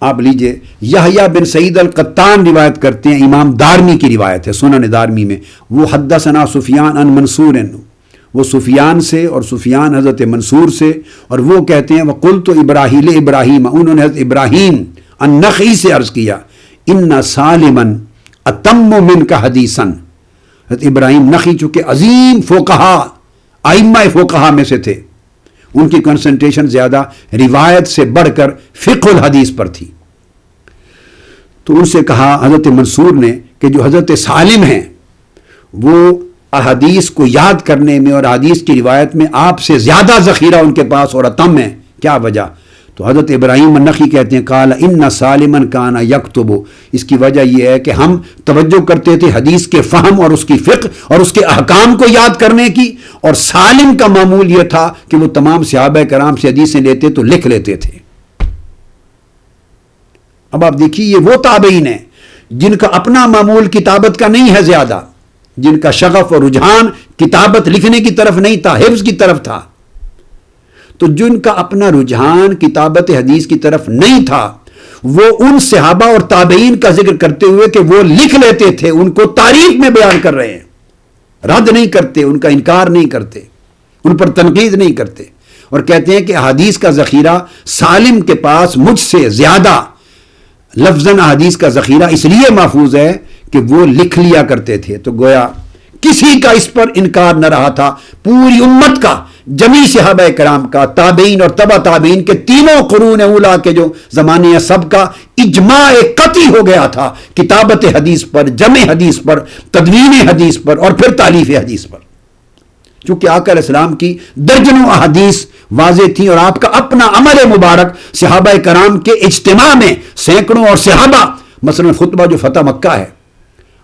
آپ لیجئے. یحییٰ بن سعید القطان روایت کرتے ہیں, امام دارمی کی روایت ہے سنن دارمی میں. وہ حدثنا سفیان عن منصور, وہ سفیان سے اور سفیان حضرت منصور سے, اور وہ کہتے ہیں وقلت ابراہیم, انہوں نے حضرت ابراہیم النخعی سے عرض کیا ان سالما اتم منک حدیثا. حضرت ابراہیم نخعی چونکہ عظیم فقہا ائمہ فقہا میں سے تھے, ان کی کنسنٹریشن زیادہ روایت سے بڑھ کر فقہ الحدیث پر تھی. تو ان سے کہا حضرت منصور نے کہ جو حضرت سالم ہیں وہ احادیث کو یاد کرنے میں اور حدیث کی روایت میں آپ سے زیادہ ذخیرہ ان کے پاس اور اتم ہے, کیا وجہ؟ تو حضرت ابراہیم النخعی کہتے ہیں قال ان سالما کان یکتب, اس کی وجہ یہ ہے کہ ہم توجہ کرتے تھے حدیث کے فہم اور اس کی فقہ اور اس کے احکام کو یاد کرنے کی, اور سالم کا معمول یہ تھا کہ وہ تمام صحابہ کرام سے حدیثیں لیتے تو لکھ لیتے تھے. اب آپ دیکھیے یہ وہ تابعین ہیں جن کا اپنا معمول کتابت کا نہیں ہے زیادہ, جن کا شغف اور رجحان کتابت لکھنے کی طرف نہیں تھا, حفظ کی طرف تھا. تو جن کا اپنا رجحان کتابت حدیث کی طرف نہیں تھا وہ ان صحابہ اور تابعین کا ذکر کرتے ہوئے کہ وہ لکھ لیتے تھے ان کو تعریف میں بیان کر رہے ہیں, رد نہیں کرتے, ان کا انکار نہیں کرتے, ان پر تنقید نہیں کرتے, اور کہتے ہیں کہ حدیث کا ذخیرہ سالم کے پاس مجھ سے زیادہ لفظاً حدیث کا ذخیرہ اس لیے محفوظ ہے کہ وہ لکھ لیا کرتے تھے. تو گویا کسی کا اس پر انکار نہ رہا تھا, پوری امت کا, جمیع صحابہ کرام کا, تابعین اور تبع تابعین کے تینوں قرون اولا کے جو زمانے ہیں سب کا اجماع قطعی ہو گیا تھا کتابت حدیث پر, جمع حدیث پر, تدوین حدیث پر اور پھر تالیف حدیث پر. چونکہ آقا علیہ السلام کی درجنوں احادیث واضح تھیں, اور آپ کا اپنا عمل مبارک صحابہ کرام کے اجتماع میں سینکڑوں اور صحابہ, مثلا خطبہ جو فتح مکہ ہے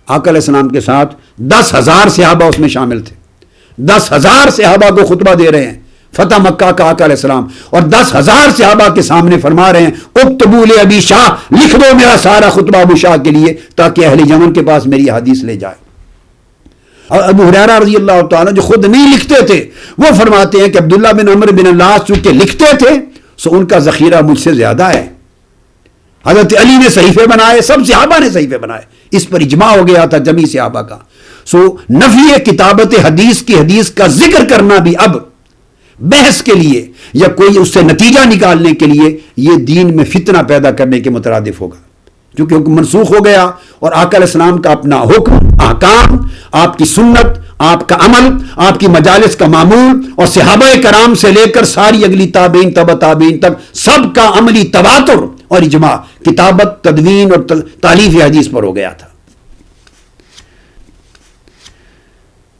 آقا علیہ السلام کے ساتھ 10,000 صحابہ اس میں شامل تھے, 10,000 صحابہ کو خطبہ دے رہے ہیں, فتح مکہ کا آقا علیہ السلام، اور 10,000 صحابہ کے سامنے فرما رہے ہیں اکتبوا لابی شاہ، لکھ دو میرا سارا خطبہ ابو شاہ کے لیے تاکہ اہل یمن کے پاس میری حدیث لے جائے۔ اور ابو ہریرہ رضی اللہ تعالیٰ جو خود نہیں لکھتے تھے وہ فرماتے ہیں کہ عبداللہ بن عمرو بن العاص چونکہ لکھتے تھے سو ان کا ذخیرہ مجھ سے زیادہ ہے۔ حضرت علی نے صحیفے بنائے، سب صحابہ نے صحیفے بنائے، اس پر اجماع ہو گیا تھا جمی صحابہ کا۔ سو نفی کتابت حدیث کی حدیث کا ذکر کرنا بھی اب بحث کے لیے یا کوئی اس سے نتیجہ نکالنے کے لیے یہ دین میں فتنہ پیدا کرنے کے مترادف ہوگا، کیونکہ حکم منسوخ ہو گیا اور آقا علیہ السلام کا اپنا حکم، احکام، آپ کی سنت، آپ کا عمل، آپ کی مجالس کا معمول اور صحابہ کرام سے لے کر ساری اگلی تابعین تبع تابعین تک سب کا عملی تواتر اور اجماع کتابت، تدوین اور تالیف حدیث پر ہو گیا تھا۔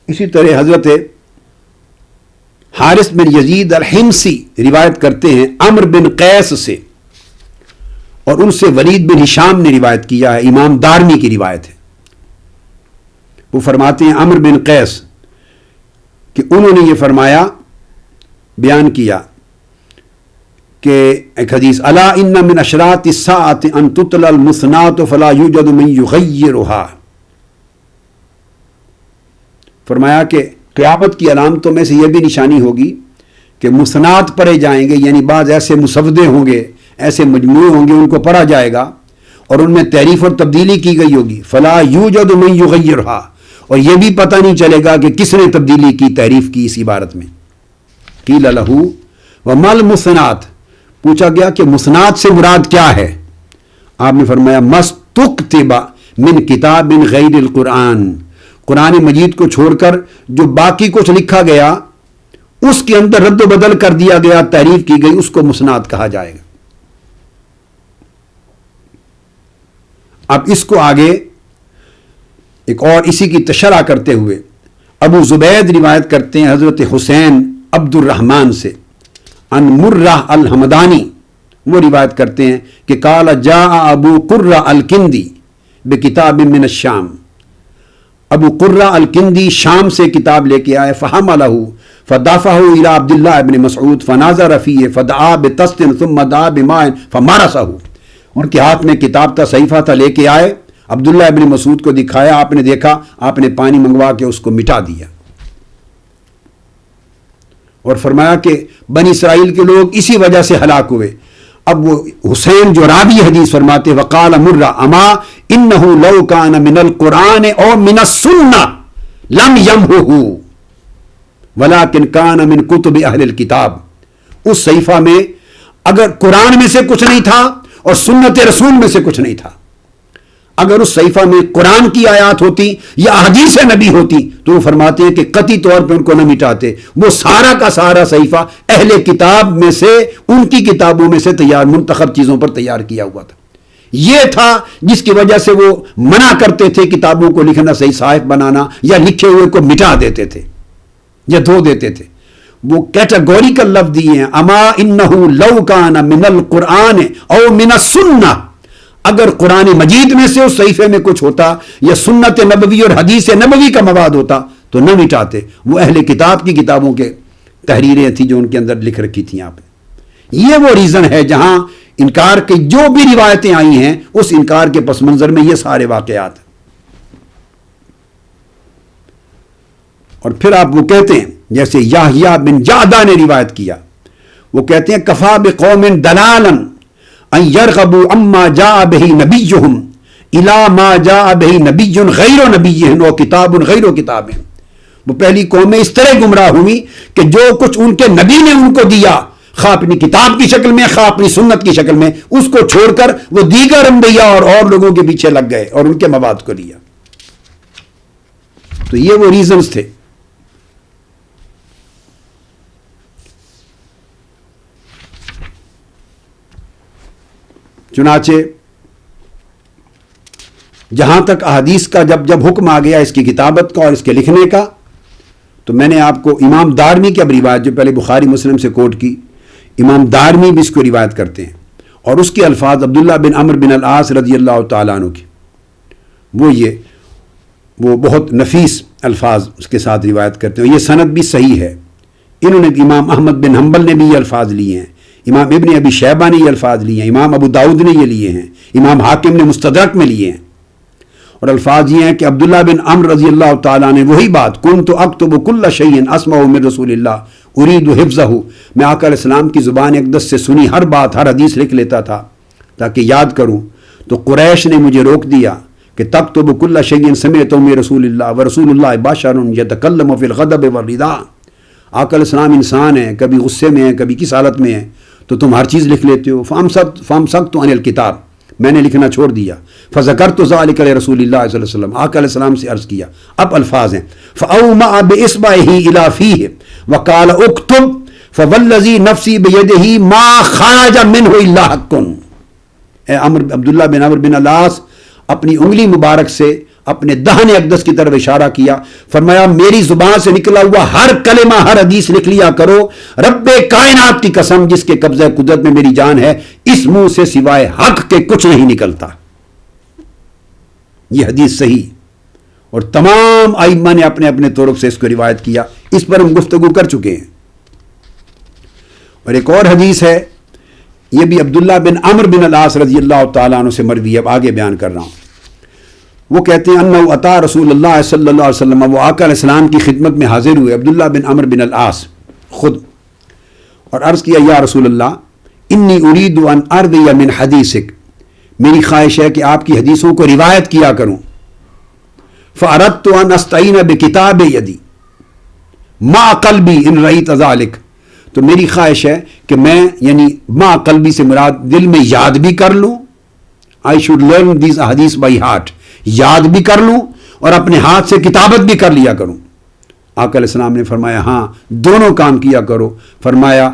اسی طرح حضرت حارث بن یزید الحمصی روایت کرتے ہیں عمرو بن قیس سے، اور ان سے ولید بن ہشام نے روایت کیا ہے، امام دارمی کی روایت ہے۔ وہ فرماتے ہیں عمرو بن قیس کہ انہوں نے یہ فرمایا، بیان کیا کہ ایک حدیث الا ان من اشراط الساعۃ ان تطلع المثنات فلا یوجد من یغیرها، فرمایا کہ قیامت کی علامتوں میں سے یہ بھی نشانی ہوگی کہ مثنات پڑھے جائیں گے، یعنی بعض ایسے مسودے ہوں گے، ایسے مجموعے ہوں گے، ان کو پڑھا جائے گا اور ان میں تحریف اور تبدیلی کی گئی ہوگی، فلا یوجد من یغیرها، اور یہ بھی پتہ نہیں چلے گا کہ کس نے تبدیلی کی، تحریف کی اس عبارت میں۔ قیل لہ وما المثنات، پوچھا گیا کہ مثنات سے مراد کیا ہے؟ آپ نے فرمایا مستکتب من کتاب غیر القرآن، قرآن مجید کو چھوڑ کر جو باقی کچھ لکھا گیا اس کے اندر رد و بدل کر دیا گیا، تحریف کی گئی، اس کو مسناد کہا جائے گا۔ اب اس کو آگے ایک اور اسی کی تشرح کرتے ہوئے ابو زبید روایت کرتے ہیں حضرت حسین عبد الرحمن سے ان مرہ الحمدانی، وہ روایت کرتے ہیں کہ قال جاء ابو قرہ الکندی بکتاب من الشام، ابو قرہ الکندی شام سے کتاب لے کے آئے، فحملہ فدافعہ الی عبداللہ ابن مسعود فناظر فیہ فدعا بطست ثم دعا بماء فمارسہ، ان کے ہاتھ میں کتاب تھا، صحیفہ تھا، لے کے آئے، عبداللہ ابن مسعود کو دکھایا، آپ نے دیکھا، آپ نے پانی منگوا کے اس کو مٹا دیا، اور فرمایا کہ بنی اسرائیل کے لوگ اسی وجہ سے ہلاک ہوئے۔ اب وہ حسین جو راوی حدیث فرماتے وقال مرہ اما انہ لو کان من القرآن او من السنہ لم یمحہ ولکن کان من کتب اہل الکتاب، اس صحیفہ میں اگر قرآن میں سے کچھ نہیں تھا اور سنت رسول میں سے کچھ نہیں تھا، اگر اس صحیفہ میں قرآن کی آیات ہوتی یا حدیث نبی ہوتی تو وہ فرماتے ہیں کہ قطعی طور پہ ان کو نہ مٹاتے، وہ سارا کا سارا صحیفہ اہل کتاب میں سے، ان کی کتابوں میں سے تیار منتخب چیزوں پر تیار کیا ہوا تھا۔ یہ تھا جس کی وجہ سے وہ منع کرتے تھے کتابوں کو لکھنا، صحیح صحائف بنانا، یا لکھے ہوئے کو مٹا دیتے تھے یا دھو دیتے تھے۔ وہ کیٹاگوریکل لفظ دیے ہیں اما انہ لو کان من القرآن او من السنہ، اگر قرآن مجید میں سے اس صحیفے میں کچھ ہوتا یا سنت نبوی اور حدیث نبوی کا مواد ہوتا تو نہ مٹاتے، وہ اہل کتاب کی کتابوں کے تحریریں تھیں جو ان کے اندر لکھ رکھی تھیں آپ نے۔ یہ وہ ریزن ہے جہاں انکار کی جو بھی روایتیں آئی ہیں اس انکار کے پس منظر میں یہ سارے واقعات ہیں۔ اور پھر آپ وہ کہتے ہیں جیسے یحییٰ بن جعدہ نے روایت کیا، وہ کہتے ہیں کفا بقوم دلالا ان یرغبوا عما جاء به نبیہم الی ما جاء به نبی غیر نبیہم و کتاب غیر کتابہم، وہ پہلی قومیں اس طرح گمراہ ہوئی کہ جو کچھ ان کے نبی نے ان کو دیا، خواہ اپنی کتاب کی شکل میں خواہ اپنی سنت کی شکل میں، اس کو چھوڑ کر وہ دیگر انبیاء اور لوگوں کے پیچھے لگ گئے اور ان کے مواد کو لیا۔ تو یہ وہ ریزنز تھے۔ چنانچہ جہاں تک احادیث کا جب حکم آ گیا اس کی کتابت کا اور اس کے لکھنے کا، تو میں نے آپ کو امام دارمی کی اب روایت جو پہلے بخاری مسلم سے کوٹ کی، امام دارمی بھی اس کو روایت کرتے ہیں، اور اس کے الفاظ عبداللہ بن عمرو بن العاص رضی اللہ تعالیٰ عنہ کی، وہ بہت نفیس الفاظ اس کے ساتھ روایت کرتے ہیں، یہ سند بھی صحیح ہے، انہوں نے امام احمد بن حنبل نے بھی یہ الفاظ لیے ہیں، امام ابن ابی شیبہ نے یہ الفاظ لیے ہیں، امام ابو داؤد نے یہ لیے ہیں، امام حاکم نے مستدرک میں لیے ہیں، اور الفاظ یہ ہیں کہ عبداللہ بن عمر رضی اللہ تعالیٰ نے وہی بات کنت اکتب کل شیء اسمعه من رسول اللہ اريد حفظه، میں آقا علیہ السلام کی زبان اقدس سے سنی ہر بات، ہر حدیث لکھ لیتا تھا تاکہ یاد کروں، تو قریش نے مجھے روک دیا کہ تکتب کل شیء سمعته من رسول اللہ ورسول اللہ بشر یتکلم فی الغضب والرضا، آقا علیہ السلام انسان ہیں، کبھی غصے میں ہیں کبھی کس حالت میں ہیں، تو تم ہر چیز لکھ لیتے ہو، فامسکت عن الکتاب، میں نے لکھنا چھوڑ دیا، فذکرت ذلک لرسول اللہ صلی اللہ علیہ وسلم، آقا علیہ السلام سے عرض کیا، اب الفاظ ہیں فاومع باصبعہ الی فیہ وقال اکتب فوالذی نفسی بیدہ ما خرج منہ الا حق، اے عبداللہ بن عمرو بن العاص اپنی انگلی مبارک سے اپنے دہن اقدس کی طرف اشارہ کیا، فرمایا میری زبان سے نکلا ہوا ہر کلمہ ہر حدیث لکھ لیا کرو، رب کائنات کی قسم جس کے قبضہ قدرت میں میری جان ہے، اس منہ سے سوائے حق کے کچھ نہیں نکلتا۔ یہ حدیث صحیح، اور تمام ائمہ نے اپنے اپنے طرق سے اس کو روایت کیا، اس پر ہم گفتگو کر چکے ہیں۔ اور ایک اور حدیث ہے، یہ بھی عبداللہ بن عمرو بن العاص رضی اللہ تعالیٰ عنہ سے مروی ہے، اب آگے بیان کر رہا ہوں۔ وہ کہتے ہیں انہ اتی رسول اللہ صلی اللہ علیہ وسلم، وہ آقا علیہ السلام کی خدمت میں حاضر ہوئے عبداللہ بن عمرو بن العاص خود، اور عرض کیا یا رسول اللہ انی اريد ان اروی من حدیثک، میری خواہش ہے کہ آپ کی حدیثوں کو روایت کیا کروں، فاردت ان استعین بکتاب یدی مع قلبی ان رأیت ذلک، تو میری خواہش ہے کہ میں یعنی مع قلبی سے مراد دل میں یاد بھی کر لوں، I should learn these hadith by heart، یاد بھی کر لوں اور اپنے ہاتھ سے کتابت بھی کر لیا کروں۔ آقا علیہ السلام نے فرمایا ہاں دونوں کام کیا کرو، فرمایا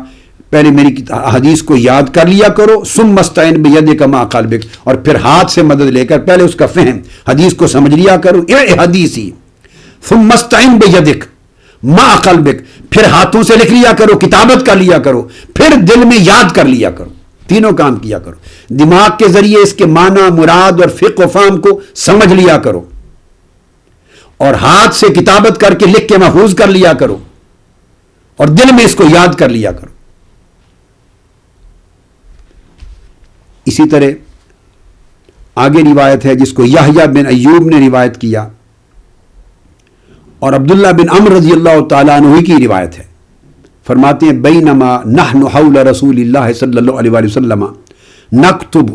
پہلے میری حدیث کو یاد کر لیا کرو، ثم استعن بیدک مع قلبک، اور پھر ہاتھ سے مدد لے کر پہلے اس کا فہم حدیث کو سمجھ لیا کرو، حدیثی ثم استعن بیدک مع قلبک، پھر ہاتھوں سے لکھ لیا کرو، کتابت کر لیا کرو، پھر دل میں یاد کر لیا کرو، تینوں کام کیا کرو، دماغ کے ذریعے اس کے معنی مراد اور فقہ و فہم کو سمجھ لیا کرو، اور ہاتھ سے کتابت کر کے لکھ کے محفوظ کر لیا کرو، اور دل میں اس کو یاد کر لیا کرو۔ اسی طرح آگے روایت ہے جس کو یحییٰ بن ایوب نے روایت کیا، اور عبداللہ بن عمرو رضی اللہ تعالیٰ عنہ کی روایت ہے، فرماتے ہیں بینما نحن حول رسول اللہ صلی اللہ علیہ وسلم نکتب،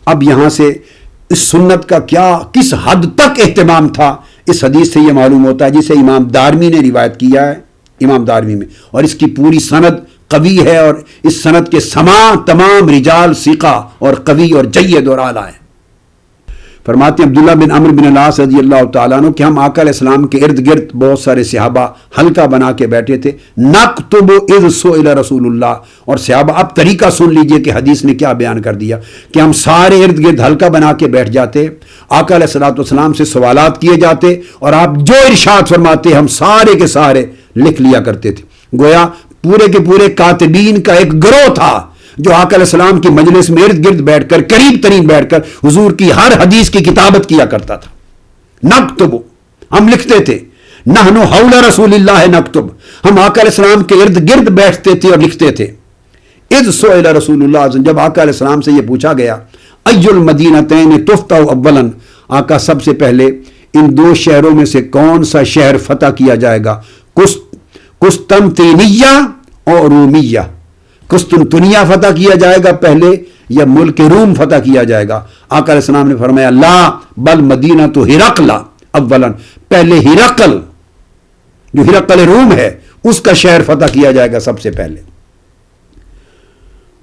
اب یہاں سے اس سنت کا کس حد تک اہتمام تھا اس حدیث سے یہ معلوم ہوتا ہے، جسے امام دارمی نے روایت کیا ہے، امام دارمی میں، اور اس کی پوری سند قوی ہے، اور اس سند کے تمام رجال ثقہ اور قوی اور جید اور اعلیٰ ہے۔ فرماتے ہیں عبداللہ بن عمرو بن العاص رضی اللہ تعالیٰ عنہ کہ ہم آقا علیہ السلام کے ارد گرد بہت سارے صحابہ حلقہ بنا کے بیٹھے تھے، نکتب اذ سئل رسول اللہ، اور صحابہ اب طریقہ سن لیجئے کہ حدیث نے کیا بیان کر دیا، کہ ہم سارے ارد گرد حلقہ بنا کے بیٹھ جاتے، آقا علیہ السلام سے سوالات کیے جاتے، اور آپ جو ارشاد فرماتے ہم سارے کے سارے لکھ لیا کرتے تھے، گویا پورے کے پورے کاتبین کا ایک گروہ تھا جو آقا علیہ السلام کی مجلس میں ارد گرد بیٹھ کر قریب ترین بیٹھ کر حضور کی ہر حدیث کی کتابت کیا کرتا تھا۔ نکتب، ہم لکھتے تھے، نحن حول رسول اللہ نکتب، ہم آقا علیہ السلام کے ارد گرد بیٹھتے تھے اور لکھتے تھے۔ اذ سئل رسول اللہ، جب آقا علیہ السلام سے یہ پوچھا گیا ای المدینتین تفتح اولا، آقا سب سے پہلے ان دو شہروں میں سے کون سا شہر فتح کیا جائے گا، قسطنطینیہ اور رومیہ، قسطنطنیہ فتح کیا جائے گا پہلے یا ملک روم فتح کیا جائے گا؟ آقا علیہ السلام نے فرمایا لا بل مدینہ تو ہرقل اولا، پہلے ہرقل جو ہرقل روم ہے اس کا شہر فتح کیا جائے گا سب سے پہلے،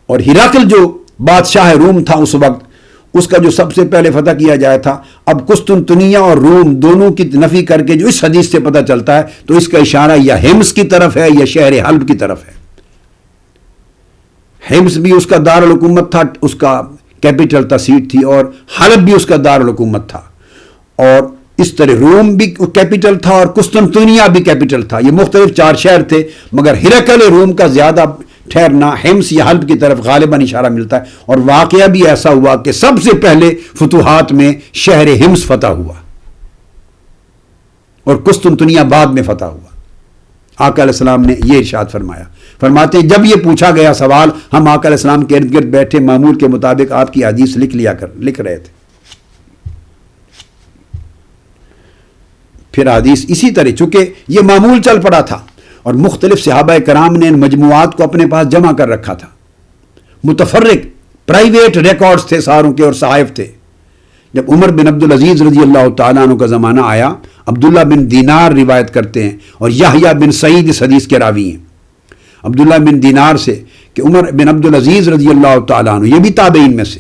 اور ہرقل جو بادشاہ روم تھا اس وقت، اس کا جو سب سے پہلے فتح کیا جایا تھا۔ اب قسطنطنیہ اور روم دونوں کی نفی کر کے جو اس حدیث سے پتہ چلتا ہے تو اس کا اشارہ یا حمص کی طرف ہے یا شہر حلب کی طرف ہے۔ حمص بھی اس کا دارالحکومت تھا، اس کا کیپٹل تھا، سیٹ تھی، اور حلب بھی اس کا دارالحکومت تھا، اور اس طرح روم بھی کیپٹل تھا اور قسطنطنیہ بھی کیپٹل تھا۔ یہ مختلف 4 شہر تھے، مگر ہرقل روم کا زیادہ ٹھہرنا حمص یا حلب کی طرف غالباً اشارہ ملتا ہے، اور واقعہ بھی ایسا ہوا کہ سب سے پہلے فتوحات میں شہر حمص فتح ہوا اور قسطنطنیہ بعد میں فتح ہوا۔ آقا علیہ السلام نے یہ ارشاد فرمایا. فرماتے ہیں جب یہ پوچھا گیا سوال ہم آقا علیہ السلام کے ارد گرد بیٹھے معمول کے مطابق آپ کی حدیث لکھ رہے تھے. پھر حدیث اسی طرح چونکہ یہ معمول چل پڑا تھا اور مختلف صحابہ کرام نے ان مجموعات کو اپنے پاس جمع کر رکھا تھا. متفرق پرائیویٹ ریکارڈز تھے ساروں کے اور صحائف تھے. جب عمر بن عبدالعزیز رضی اللہ تعالیٰ عنہ کا زمانہ آیا, عبداللہ بن دینار روایت کرتے ہیں اور یحییٰ بن سعید اس حدیث کے راوی ہیں عبداللہ بن دینار سے کہ عمر بن عبدالعزیز رضی اللہ تعالیٰ عنہ, یہ بھی تابعین میں سے,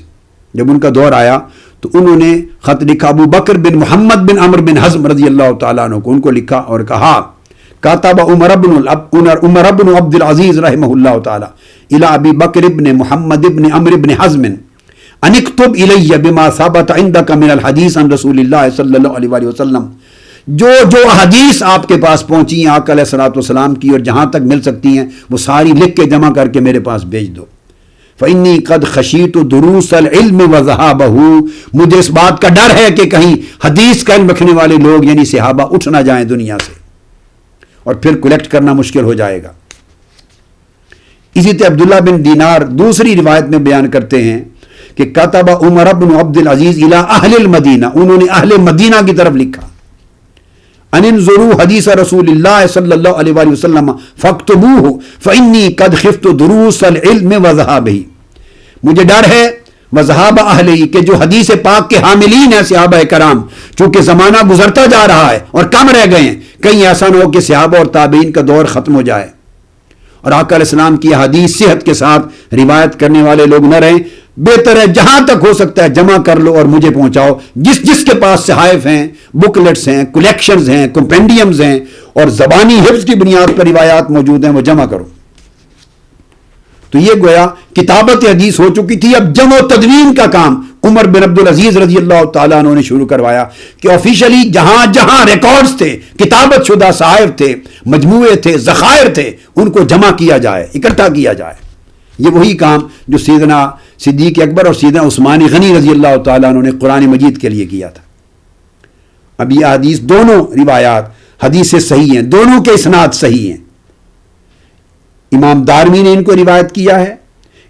جب ان کا دور آیا تو انہوں نے خط لکھا ابو بکر بن محمد بن عمر بن حزم رضی اللہ تعالیٰ عنہ کو, ان کو لکھا اور کہا کاتب عمر بن عبد العزیز رحمہ اللہ تعالیٰ الی ابی بکر بن محمد بن عمر بن حزم ان اکتب الی بما ثبت عندک من الحدیث عن رسول اللہ صلی اللہ علیہ وسلم, جو حدیث آپ کے پاس پہنچی ہیں آقا علیہ الصلوۃ والسلام کی اور جہاں تک مل سکتی ہیں وہ ساری لکھ کے جمع کر کے میرے پاس بھیج دو. فإنی قد خشیت دروس العلم وذهابه, مجھے اس بات کا ڈر ہے کہ کہیں حدیث کا علم رکھنے والے لوگ یعنی صحابہ اٹھ نہ جائیں دنیا سے اور پھر کلیکٹ کرنا مشکل ہو جائے گا. اسی طرح عبداللہ بن دینار دوسری روایت میں بیان کرتے ہیں کہ کتب عمر بن عبد العزیز الی اہل المدینہ, انہوں نے اہل مدینہ کی طرف لکھا ان انظروا حدیث رسول اللہ صلی اللہ علیہ وآلہ وسلم فاکتبوہ فإنی قد خفت دروس العلم وذهابہ, مجھے ڈر ہے وذهاب اہلہ کہ جو حدیث پاک کے حاملین ہیں صحابہ کرام, چونکہ زمانہ گزرتا جا رہا ہے اور کم رہ گئے ہیں, کہیں ایسا نہ ہو کہ صحابہ اور تابعین کا دور ختم ہو جائے اور آقا علیہ السلام کی حدیث صحت کے ساتھ روایت کرنے والے لوگ نہ رہیں. بہتر ہے جہاں تک ہو سکتا ہے جمع کر لو اور مجھے پہنچاؤ. جس کے پاس صحائف ہیں, بکلیٹس ہیں, کلیکشنز ہیں, کمپینڈیمز ہیں اور زبانی حفظ کی بنیاد پر روایات موجود ہیں وہ جمع کرو. تو یہ گویا کتابت حدیث ہو چکی تھی. اب جمع و تدوین کا کام عمر بن عبدالعزیز رضی اللہ تعالیٰ عنہ نے شروع کروایا کہ آفیشلی جہاں جہاں ریکارڈز تھے, کتابت شدہ صحائف تھے, مجموعے تھے, ذخائر تھے, ان کو جمع کیا جائے, اکٹھا کیا جائے. یہ وہی کام جو سیدنا صدیق اکبر اور سیدنا عثمان غنی رضی اللہ تعالیٰ عنہ نے قرآن مجید کے لیے کیا تھا. اب یہ حدیث دونوں روایات حدیث صحیح ہیں, دونوں کے اسناد صحیح ہیں. امام دارمی نے ان کو روایت کیا ہے,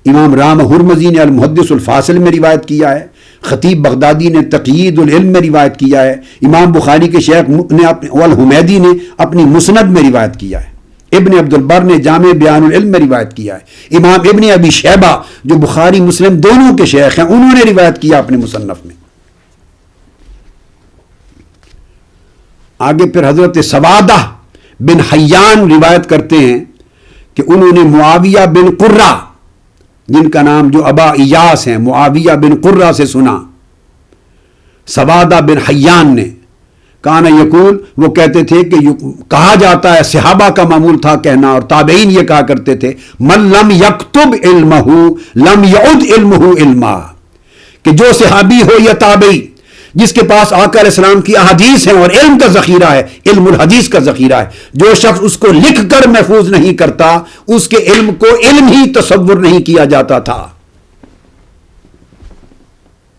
امام رام ہرمزی نے المحدث الفاصل میں روایت کیا ہے, خطیب بغدادی نے تقیید العلم میں روایت کیا ہے, امام بخاری کے شیخ نے الحمیدی نے اپنی مسند میں روایت کیا ہے, ابن عبد البر نے جامع بیان العلم میں روایت کیا ہے, امام ابن ابی شیبہ جو بخاری مسلم دونوں کے شیخ ہیں انہوں نے روایت کیا اپنے مصنف میں. آگے پھر حضرت سوادہ بن حیان روایت کرتے ہیں کہ انہوں نے معاویہ بن قرہ, جن کا نام جو ابا ایاس ہیں, معاویہ بن قرہ سے سنا. سوادہ بن حیان نے کانا یقول, وہ کہتے تھے کہ کہا جاتا ہے صحابہ کا معمول تھا کہنا اور تابعین یہ کہا کرتے تھے من لم یکتب علمہ لم یعد علمہ علما, کہ جو صحابی ہو یا تابعی جس کے پاس آقا علیہ السلام کی احادیث ہیں اور علم کا ذخیرہ ہے, علم الحدیث کا ذخیرہ ہے, جو شخص اس کو لکھ کر محفوظ نہیں کرتا اس کے علم کو علم ہی تصور نہیں کیا جاتا تھا.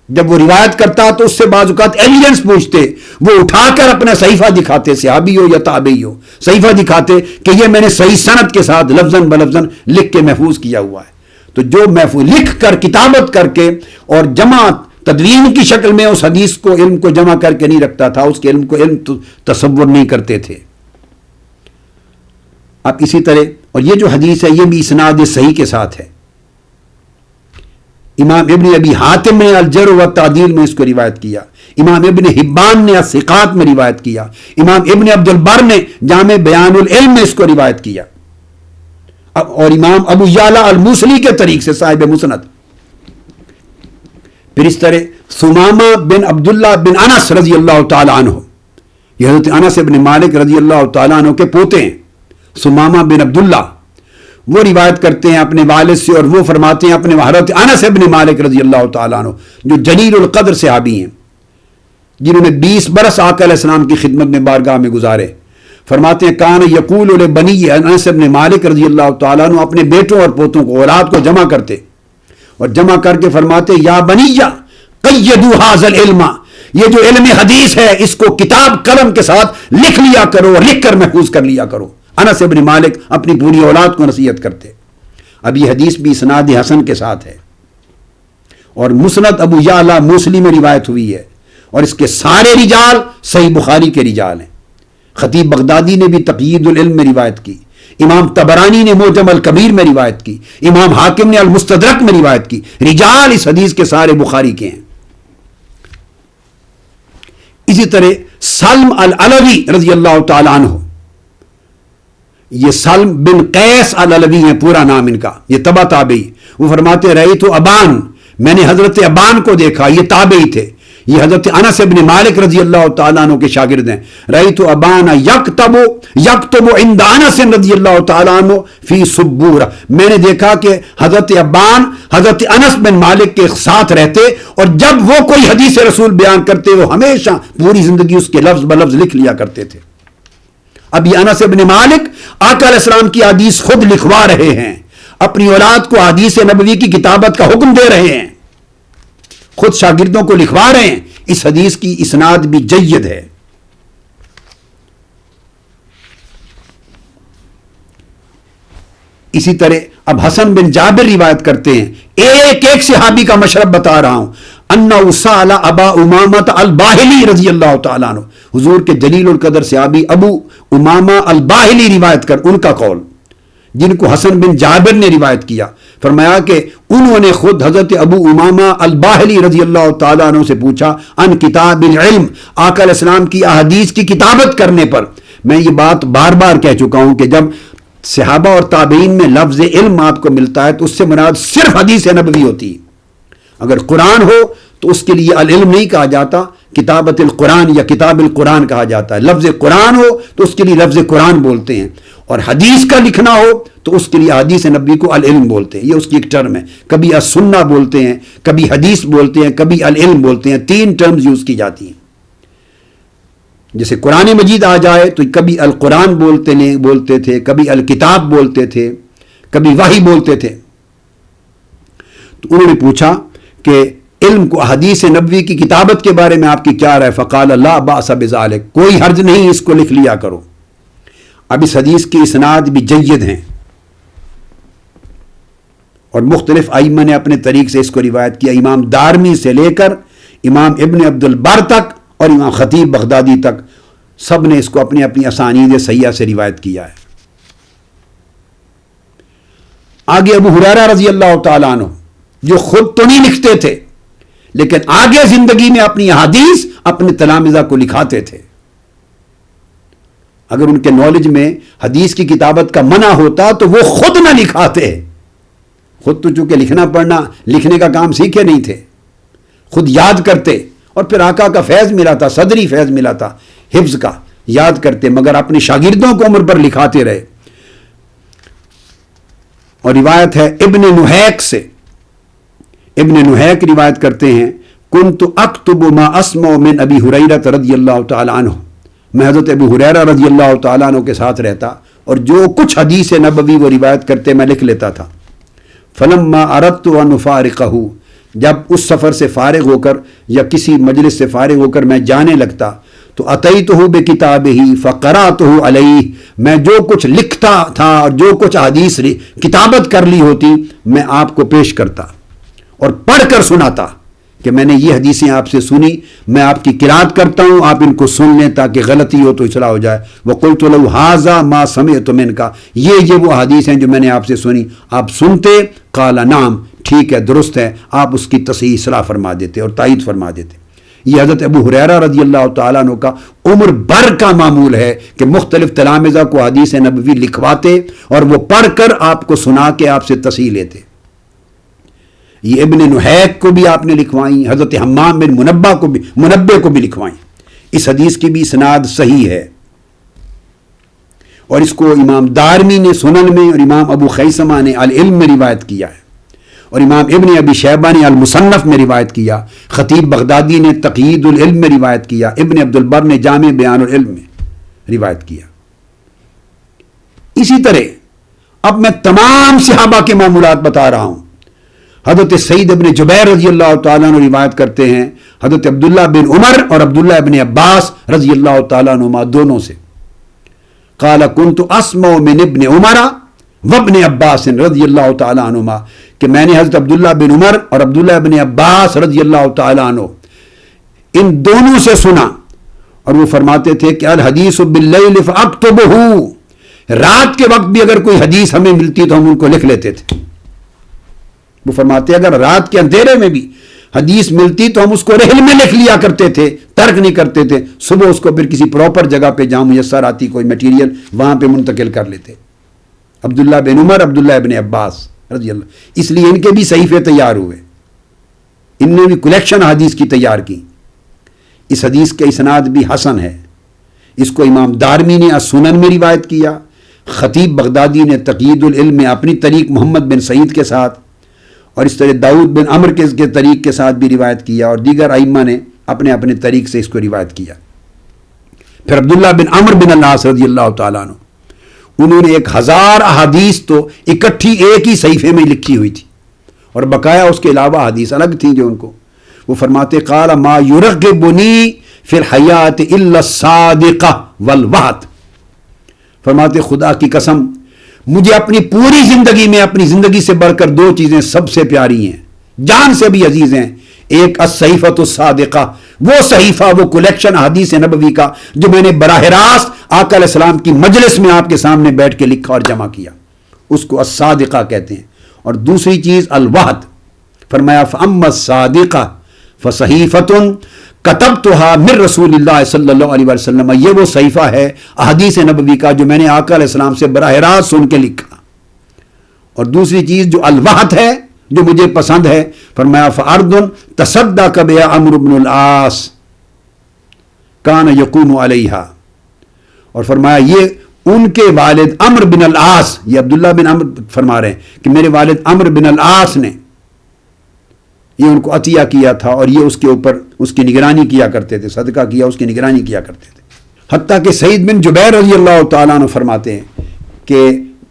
جب وہ روایت کرتا تو اس سے بعض اوقات ایویڈنس پوچھتے, وہ اٹھا کر اپنا صحیفہ دکھاتے, صحابی ہو یا تابعی ہو, صحیفہ دکھاتے کہ یہ میں نے صحیح سند کے ساتھ لفظاً بلفظاً لکھ کے محفوظ کیا ہوا ہے. تو جو محفوظ لکھ کر کتابت کر کے اور جمع تدوین کی شکل میں اس حدیث کو علم کو جمع کر کے نہیں رکھتا تھا, اس کے علم کو علم تصور نہیں کرتے تھے. اب اسی طرح اور یہ جو حدیث ہے یہ بھی اسناد صحیح کے ساتھ ہے. امام ابن ابی حاتم نے الجرح و تعدیل میں اس کو روایت کیا, امام ابن حبان نے الثقات میں روایت کیا, امام ابن عبد البر نے جامع بیان العلم میں اس کو روایت کیا, اور امام ابو یعلا الموصلی کے طریق سے صاحب مسند. پھر اس طرح ثمامہ بن عبداللہ بن انس رضی اللہ تعالی عنہ, یہ حضرت انس بن مالک رضی اللہ تعالی عنہ کے پوتے ہیں, ثمامہ بن عبداللہ, وہ روایت کرتے ہیں اپنے والد سے اور وہ فرماتے ہیں اپنے حضرت انس بن مالک رضی اللہ تعالیٰ عنہ جو جلیل القدر صحابی ہیں, جنہوں نے 20 برس آقا علیہ السلام کی خدمت میں بارگاہ میں گزارے. فرماتے ہیں کان یقول لبنی, انس بن مالک رضی اللہ تعالیٰ عنہ اپنے بیٹوں اور پوتوں کو اولاد کو جمع کرتے اور جمع کر کے فرماتے یا بنیہ قیدوا ھذا العلم, یہ جو علم حدیث ہے اس کو کتاب قلم کے ساتھ لکھ لیا کرو اور لکھ کر محفوظ کر لیا کرو. انس ابن مالک اپنی پوری اولاد کو نصیحت کرتے. اب یہ حدیث بھی اسناد حسن کے ساتھ ہے اور مسند ابو یعلا موصلی میں روایت ہوئی ہے اور اس کے سارے رجال صحیح بخاری کے رجال ہیں. خطیب بغدادی نے بھی تقیید العلم میں روایت کی, امام طبرانی نے معجم الکبیر میں روایت کی, امام حاکم نے المستدرک میں روایت کی. رجال اس حدیث کے سارے بخاری کے ہیں. اسی طرح سلم العلوی رضی اللہ تعالیٰ عنہ, یہ سلم بن قیس العلوی ہیں پورا نام ان کا, یہ تبع تابعی. وہ فرماتے رأیت ابان, میں نے حضرت ابان کو دیکھا, یہ تابعی تھے, یہ حضرت انس ابن مالک رضی اللہ تعالیٰ عنہ کے شاگرد ہیں. رأیت ابان یکتب عند انس رضی اللہ تعالیٰ عنہ فی سبورہ, میں نے دیکھا کہ حضرت ابان حضرت انس بن مالک کے ساتھ رہتے اور جب وہ کوئی حدیث رسول بیان کرتے وہ ہمیشہ پوری زندگی اس کے لفظ بلفظ لکھ لیا کرتے تھے. اب یہ انس ابن مالک آقا علیہ السلام کی حدیث خود لکھوا رہے ہیں, اپنی اولاد کو حدیث نبوی کی کتابت کا حکم دے رہے ہیں, خود شاگردوں کو لکھوا رہے ہیں. اس حدیث کی اسناد بھی جید ہے. اسی طرح اب حسن بن جابر روایت کرتے ہیں, ایک ایک صحابی کا مشرب بتا رہا ہوں. انہ سأل ابا امامہ الباہلی رضی اللہ تعالیٰ عنہ, حضور کے جلیل القدر صحابی ابو امامہ الباہلی روایت کر, ان کا قول جن کو حسن بن جابر نے روایت کیا, فرمایا کہ انہوں نے خود حضرت ابو امامہ الباہلی رضی اللہ تعالیٰ عنہ سے پوچھا ان کتاب العلم, آقا علیہ السلام کی احادیث کی کتابت کرنے پر. میں یہ بات بار بار کہہ چکا ہوں کہ جب صحابہ اور تابعین میں لفظ علم آپ کو ملتا ہے تو اس سے مراد صرف حدیث نبوی ہوتی ہے. اگر قرآن ہو تو اس کے لیے العلم نہیں کہا جاتا, کتابت القرآن یا کتاب القرآن کہا جاتا ہے. لفظ قرآن ہو تو اس کے لیے لفظ قرآن بولتے ہیں, اور حدیث کا لکھنا ہو تو اس کے لیے حدیث نبوی کو العلم بولتے ہیں. یہ اس کی ایک ٹرم ہے. کبھی السنہ بولتے ہیں, کبھی حدیث بولتے ہیں, کبھی العلم بولتے ہیں. 3 ٹرمز یوز کی جاتی ہیں. جیسے قرآن مجید آ جائے تو کبھی القرآن بولتے تھے, کبھی الکتاب بولتے تھے, کبھی وحی بولتے تھے. تو انہوں نے پوچھا کہ علم کو حدیث نبوی کی کتابت کے بارے میں آپ کی کیا رائے؟ فقال لا باس بذلک, کوئی حرج نہیں, اس کو لکھ لیا کرو. اب اس حدیث کی اسناد بھی جید ہیں اور مختلف ائمہ نے اپنے طریق سے اس کو روایت کیا. امام دارمی سے لے کر امام ابن عبد البر تک اور امام خطیب بغدادی تک سب نے اس کو اپنی اپنی اسانید صحیحہ سے روایت کیا ہے. آگے ابو ہریرہ رضی اللہ تعالیٰ عنہ, جو خود تو نہیں لکھتے تھے لیکن آگے زندگی میں اپنی حدیث اپنے تلامذہ کو لکھاتے تھے. اگر ان کے نالج میں حدیث کی کتابت کا منع ہوتا تو وہ خود نہ لکھاتے. خود تو چونکہ لکھنا پڑھنا لکھنے کا کام سیکھے نہیں تھے, خود یاد کرتے اور پھر آقا کا فیض ملا تھا, صدری فیض ملا تھا حفظ کا, یاد کرتے, مگر اپنے شاگردوں کو عمر پر لکھاتے رہے. اور روایت ہے ابن نحیک سے, ابن نحیک روایت کرتے ہیں کنت اکتب ما اسمع من ابی ہریرہ رضی اللہ تعالیٰ عنہ, میں حضرت ابو ہریرہ رضی اللہ تعالیٰ عنہ کے ساتھ رہتا اور جو کچھ حدیث نبوی وہ روایت کرتے میں لکھ لیتا تھا. فلما اردت ان افارقہ, جب اس سفر سے فارغ ہو کر یا کسی مجلس سے فارغ ہو کر میں جانے لگتا تو اتیتہ بکتابہ فقرأتہ علیہ, میں جو کچھ لکھتا تھا اور جو کچھ حدیث کتابت کر لی ہوتی میں آپ کو پیش کرتا اور پڑھ کر سناتا کہ میں نے یہ حدیثیں آپ سے سنی, میں آپ کی قرات کرتا ہوں, آپ ان کو سن لیں تاکہ غلطی ہو تو اصلاح ہو جائے. وقلت له ھذا ما سمعت منک, یہ وہ حدیث ہیں جو میں نے آپ سے سنی. آپ سنتے؟ قال نعم, ٹھیک ہے, درست ہے, آپ اس کی تصحیح اصلاح فرما دیتے اور تائید فرما دیتے. یہ حضرت ابو ہریرہ رضی اللہ تعالیٰ عنہ کا عمر بھر کا معمول ہے کہ مختلف تلامذہ کو حدیث نبوی لکھواتے اور وہ پڑھ کر آپ کو سنا کے آپ سے تصحیح لیتے. یہ ابن نحیک کو بھی آپ نے لکھوائیں, حضرت حمام بن منبہ کو بھی لکھوائیں. اس حدیث کی بھی اسناد صحیح ہے اور اس کو امام دارمی نے سنن میں اور امام ابو خیثمہ نے العلم میں روایت کیا ہے اور امام ابن ابی شیبہ نے المصنف میں روایت کیا, خطیب بغدادی نے تقیید العلم میں روایت کیا, ابن عبد البر نے جامع بیان العلم میں روایت کیا. اسی طرح اب میں تمام صحابہ کے معمولات بتا رہا ہوں. حضرت سعید ابن جبیر رضی اللہ تعالیٰ عنہ روایت کرتے ہیں حضرت عبداللہ بن عمر اور عبداللہ ابن عباس رضی اللہ تعالیٰ عنہما دونوں سے, قال كنت اسمع من ابن عمر وابن عباس رضی اللہ تعالی عنہما کہ میں نے حضرت عبداللہ بن عمر اور عبداللہ بن عباس رضی اللہ تعالی عنہ ان دونوں سے سنا، اور وہ فرماتے تھے کہ الحدیث باللیل فاکتبہ، رات کے وقت بھی اگر کوئی حدیث ہمیں ملتی تو ہم ان کو لکھ لیتے تھے۔ وہ فرماتے اگر رات کے اندھیرے میں بھی حدیث ملتی تو ہم اس کو رحل میں لکھ لیا کرتے تھے، ترک نہیں کرتے تھے، صبح اس کو پھر کسی پراپر جگہ پہ جہاں میسر آتی کوئی میٹیریل وہاں پہ منتقل کر لیتے۔ عبداللہ بن عمر، عبداللہ بن عباس رضی اللہ، اس لیے ان کے بھی صحیفے تیار ہوئے، ان نے بھی کلیکشن حدیث کی تیار کی۔ اس حدیث کا اسناد بھی حسن ہے، اس کو امام دارمی نے السنن میں روایت کیا، خطیب بغدادی نے تقیید العلم میں اپنی طریق محمد بن سعید کے ساتھ، اور اس طرح داؤد بن عمر کے طریق کے ساتھ بھی روایت کیا، اور دیگر ائمہ نے اپنے اپنے طریق سے اس کو روایت کیا۔ پھر عبداللہ بن عمر بن العاص رضی اللہ تعالیٰ عنہ، انہوں نے 1000 احادیث تو اکٹھی ایک ہی صحیفے میں لکھی ہوئی تھی، اور بقایا اس کے علاوہ حدیث الگ تھیں جو ان کو، وہ فرماتے قال ما یرغبنی فی الحیات الا الصادقہ والوعد، فرماتے خدا کی قسم مجھے اپنی پوری زندگی میں اپنی زندگی سے بڑھ کر 2 چیزیں سب سے پیاری ہیں، جان سے بھی عزیز ہیں۔ ایک الصحیفۃ الصادقہ، وہ صحیفہ، وہ کلیکشن حدیث نبوی کا جو میں نے براہ راست آقا علیہ السلام کی مجلس میں آپ کے سامنے بیٹھ کے لکھا اور جمع کیا، اس کو الصادقہ کہتے ہیں۔ اور دوسری چیز الوعد، فرمایا فاما الصادقہ فصحیفۃ کتبتها من رسول اللہ صلی اللہ علیہ وسلم، یہ وہ صحیفہ ہے احادیث نبوی کا جو میں نے آقا علیہ السلام سے براہ راست سن کے لکھا۔ اور دوسری چیز جو الوحد ہے، جو مجھے پسند ہے، فرمایا فارض تصدق بها عمرو بن العاص کان یقوم علیہا، اور فرمایا یہ ان کے والد عمرو بن العاص، یہ عبداللہ بن عمرو فرما رہے ہیں کہ میرے والد عمرو بن العاص نے یہ ان کو عطیہ کیا تھا، اور یہ اس کے اوپر اس کی نگرانی کیا کرتے تھے، صدقہ کیا اس کی نگرانی کیا کرتے تھے۔ حتیٰ کہ سعید بن جبیر رضی اللہ تعالیٰ عنہ فرماتے ہیں کہ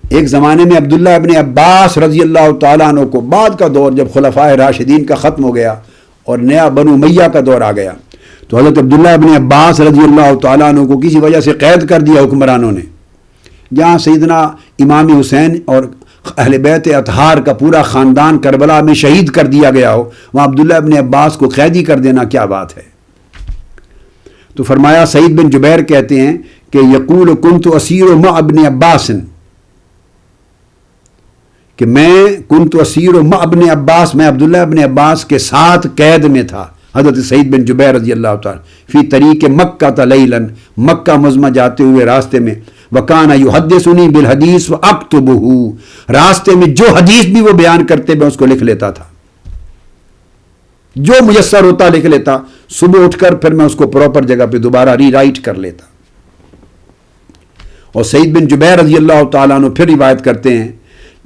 ایک زمانے میں عبداللہ ابن عباس رضی اللہ تعالیٰ عنہ کو بعد کا دور جب خلفائے راشدین کا ختم ہو گیا اور نیا بنو امیہ کا دور آ گیا، تو حضرت عبداللہ ابن عباس رضی اللہ تعالیٰ عنہ کو کسی وجہ سے قید کر دیا حکمرانوں نے، جہاں سیدنا امام حسین اور اہل بیت اطہار کا پورا خاندان کربلا میں شہید کر دیا گیا ہو، وہاں عبداللہ ابن عباس کو قیدی کر دینا کیا بات ہے۔ تو فرمایا سعید بن جبیر کہتے ہیں کہ یقول کنت اسیر مع ابن عباس، کہ میں کنت اسیر مع ابن عباس، میں عبداللہ ابن عباس کے ساتھ قید میں تھا، حضرت سعید بن جبیر رضی اللہ تعالیٰ، فی طریق مکہ لیلاً، مکہ مزمہ جاتے ہوئے راستے میں، وَكَانَ يُحَدِّثُنِي بِالْحَدِيثِ وَأَكْتُبُهُ، راستے میں جو حدیث بھی وہ بیان کرتے میں اس کو لکھ لیتا تھا، جو میسر ہوتا لکھ لیتا، صبح اٹھ کر پھر میں اس کو پراپر جگہ پہ دوبارہ ری رائٹ کر لیتا۔ اور سعید بن جبیر رضی اللہ تعالیٰ عنہ پھر روایت کرتے ہیں،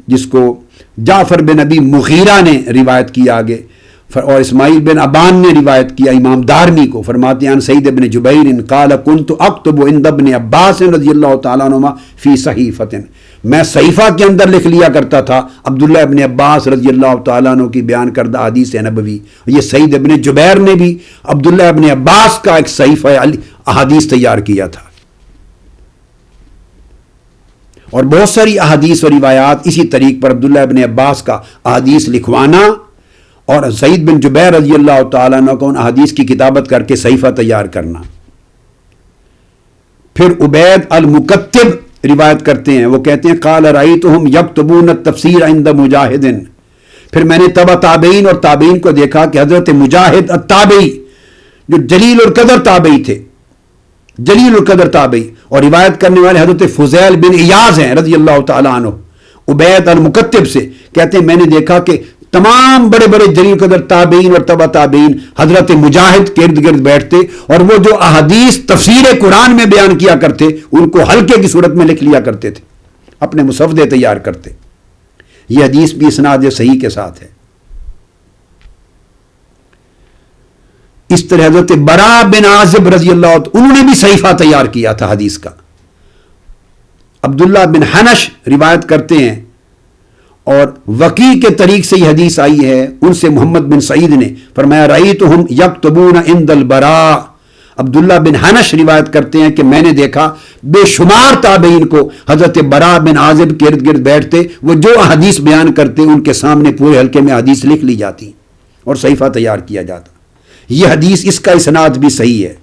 جس کو جعفر بن ابی مغیرہ نے روایت کیا آگے، اور اسماعیل بن ابان نے روایت کیا امام دارمی کو، فرماتے ہیں سعید بن جبیر قال كنت اكتب عند ابن عباس رضی اللہ تعالیٰ عنہما فی صحیفۃ، میں صحیفہ کے اندر لکھ لیا کرتا تھا عبداللہ ابن عباس رضی اللہ تعالیٰ عنہ کی بیان کردہ حدیث نبوی۔ یہ سعید ابن جبیر نے بھی عبداللہ ابن عباس کا ایک صحیفہ احادیث تیار کیا تھا، اور بہت ساری احادیث و روایات اسی طریق پر عبداللہ ابن عباس کا احادیث لکھوانا اور سعید بن جبیر رضی اللہ تعالیٰ عنہ کو ان احادیث کی کتابت کر کے صحیفہ تیار کرنا۔ پھر عبید المکتب روایت کرتے ہیں، وہ کہتے ہیں قال رأیتہم یکتبون التفسیر عند مجاہد، پھر میں نے تبع تابعین اور تابعین کو دیکھا کہ حضرت مجاہد التابعی جو جلیل القدر تابعی تھے، جلیل القدر تابعی، اور روایت کرنے والے حضرت فضیل بن ایاز ہیں رضی اللہ تعالیٰ عنہ، عبید المکتب سے کہتے ہیں میں نے دیکھا کہ تمام بڑے بڑے جلیل قدر تابعین اور تبع تابعین حضرت مجاہد کے ارد گرد بیٹھتے، اور وہ جو احادیث تفسیر قرآن میں بیان کیا کرتے ان کو حلقے کی صورت میں لکھ لیا کرتے تھے، اپنے مسودے تیار کرتے۔ یہ حدیث بھی اسناد صحیح کے ساتھ ہے۔ اس طرح حضرت برا بن عازب رضی اللہ عنہ انہوں نے بھی صحیفہ تیار کیا تھا حدیث کا۔ عبداللہ بن حنش روایت کرتے ہیں، اور وقیع کے طریق سے یہ حدیث آئی ہے، ان سے محمد بن سعید نے فرمایا رأیتہم یکتبون عند البراء عبداللہ بن حنش روایت کرتے ہیں کہ میں نے دیکھا بے شمار تابعین کو حضرت برا بن عازب کے ارد گرد بیٹھتے، وہ جو احادیث بیان کرتے ان کے سامنے پورے حلقے میں حدیث لکھ لی جاتی اور صحیفہ تیار کیا جاتا۔ یہ حدیث اس کا اسناد بھی صحیح ہے۔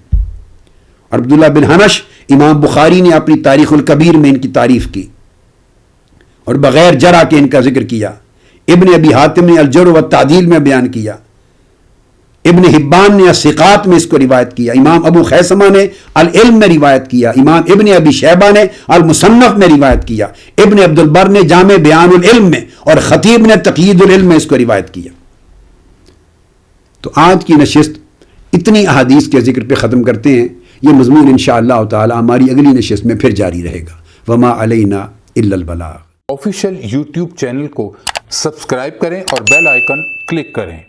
اور عبداللہ بن حنش امام بخاری نے اپنی تاریخ الکبیر میں ان کی تعریف کی اور بغیر جرح کے ان کا ذکر کیا۔ ابن ابی حاتم نے الجرح والتعدیل میں بیان کیا، ابن حبان نے الثقات میں اس کو روایت کیا، امام ابو خیثمہ نے العلم میں روایت کیا، امام ابن ابی شیبہ نے المصنف میں روایت کیا، ابن عبد البر نے جامع بیان العلم میں اور خطیب نے تقیید العلم میں اس کو روایت کیا۔ تو آج کی نشست اتنی احادیث کے ذکر پہ ختم کرتے ہیں۔ یہ مضمون انشاءاللہ تعالی ہماری اگلی نشست میں پھر جاری رہے گا۔ وما علینا الا البلاغ۔ آفیشیل یوٹیوب چینل کو سبسکرائب کریں اور بیل آئیکن کلک کریں۔